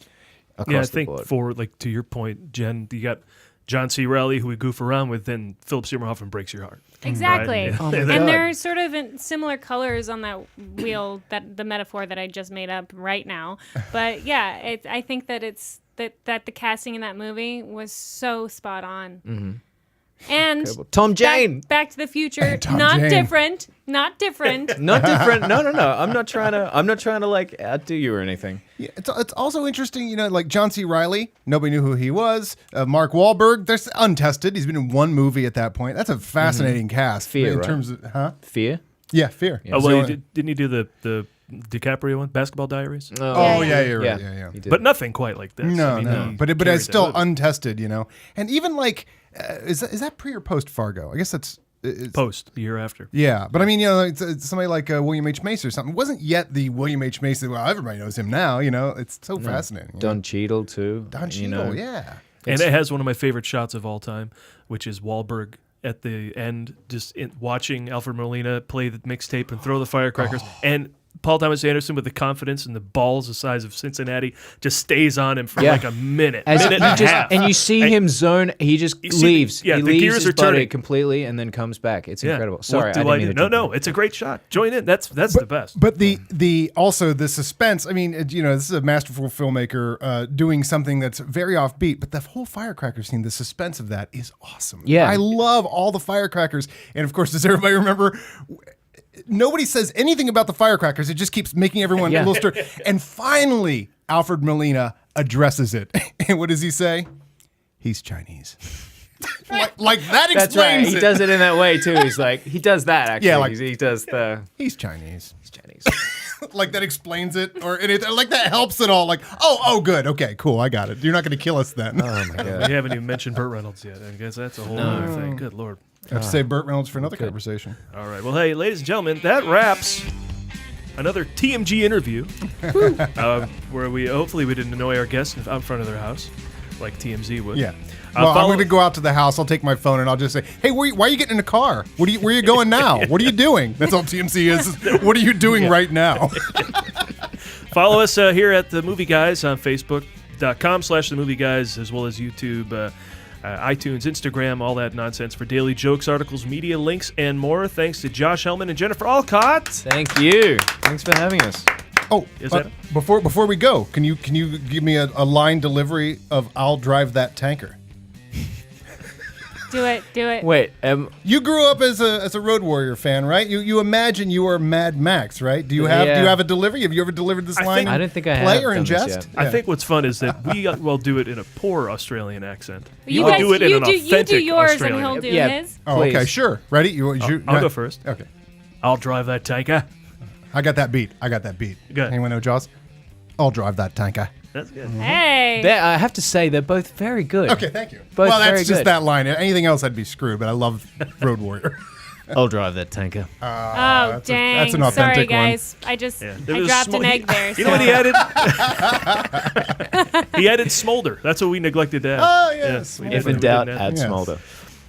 across the board. For to your point, Jen, you got John C. Reilly, who we goof around with, then Philip Seymour Hoffman breaks your heart. Exactly. Right? And they're sort of in similar colors on that wheel, that the metaphor that I just made up right now. But yeah, I think that that the casting in that movie was so spot on. Mm-hmm. And incredible. Tom Jane, Back to the Future, not different. Not different. No. I'm not trying to outdo you or anything. Yeah, it's also interesting, like John C. Reilly. Nobody knew who he was. Mark Wahlberg. There's untested. He's been in one movie at that point. That's a fascinating cast. Fear, in terms of Fear. Yeah, Fear. Yeah. Oh well, didn't he do the DiCaprio one, Basketball Diaries? Oh yeah, you're right. Yeah. But nothing quite like this. No. But it's still untested, And even is that pre or post Fargo? I guess it's post, the year after. Yeah, but I mean, it's somebody like William H. Macy or something. It wasn't yet the William H. Macy. Well, everybody knows him now. It's so fascinating. Don Cheadle too. Don Cheadle, yeah. And it has one of my favorite shots of all time, which is Wahlberg at the end, just watching Alfred Molina play the mixtape and throw the firecrackers, and Paul Thomas Anderson, with the confidence and the balls the size of Cincinnati, just stays on him for like a minute. And you see him zone. He just leaves. He leaves gears his are body turning completely and then comes back. It's incredible. Sorry, No, it's a great shot. Join in. That's the best. But also the suspense. I mean, this is a masterful filmmaker doing something that's very offbeat. But the whole firecracker scene, the suspense of that is awesome. Yeah, I love all the firecrackers. And of course, does everybody remember? Nobody says anything about the firecrackers. It just keeps making everyone a little stir. And finally, Alfred Molina addresses it. And what does he say? He's Chinese. like that explains right. He it. does it in that way too. He's like, he does that actually. Yeah, he does the. He's Chinese. He's Chinese. Like that explains it, or anything. Like that helps at all. Like, oh, good, okay, cool, I got it. You're not going to kill us then. Oh my god. We haven't even mentioned Burt Reynolds yet. I guess that's a whole other thing. Good Lord. I have to save Burt Reynolds for another conversation. All right. Well, hey, ladies and gentlemen, that wraps another TMG interview, where we hopefully we didn't annoy our guests out in front of their house, like TMZ would. Yeah. Well, I'm going to go out to the house. I'll take my phone and I'll just say, "Hey, why are you getting in the car? Where are you going now? What are you doing?" That's all TMZ is. What are you doing right now? Follow us here at The Movie Guys on Facebook.com/The Movie Guys, as well as YouTube, iTunes, Instagram, all that nonsense for daily jokes, articles, media links, and more. Thanks to Josh Helman and Jennifer Allcott. Thank you. Thanks for having us. Oh, before we go, can you give me a line delivery of "I'll drive that tanker"? Do it. Wait, you grew up as a Road Warrior fan, right? You imagine you are Mad Max, right? Do you have a delivery? Have you ever delivered this line? I don't think I have. Play or done ingest? This yet. I think what's fun is that we will do it in a poor Australian accent. You will guys, do it in an authentic you do yours Australian. and he'll do his. Oh, okay, sure. Ready? I'll go first. Okay. I'll drive that tanker. I got that beat. Good. Anyone know Jaws? I'll drive that tanker. That's good. Hey. I have to say, they're both very good. Okay, thank you. Both well, that's very just good. that line. Anything else, I'd be screwed. But I love Road Warrior. I'll drive that tanker. Dang. That's an authentic Sorry, guys. I dropped an egg there. You know what he added? He added smolder. That's what we neglected to add. Oh, yes. If in doubt, add smolder.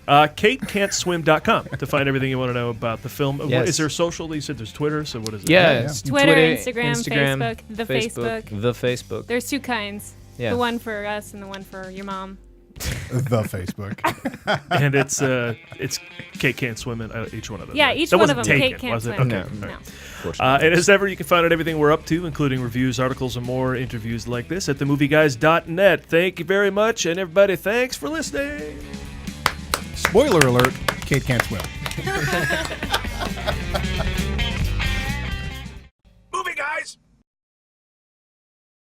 KateCan'tSwim.com to find everything you want to know about the film. Yes. Is there social? You said there's Twitter, so what is it? Yeah. Twitter, Instagram, Facebook, The Facebook. There's two kinds. Yeah. The one for us and the one for your mom. The Facebook. And it's Kate Can't Swim in each one of them. Yeah, right? each that one wasn't of them. taken, Kate Can't was it? Swim. Okay. No. And as ever, you can find out everything we're up to, including reviews, articles, and more interviews like this at themovieguys.net. Thank you very much, and everybody, thanks for listening. Spoiler alert, Kate can't swim.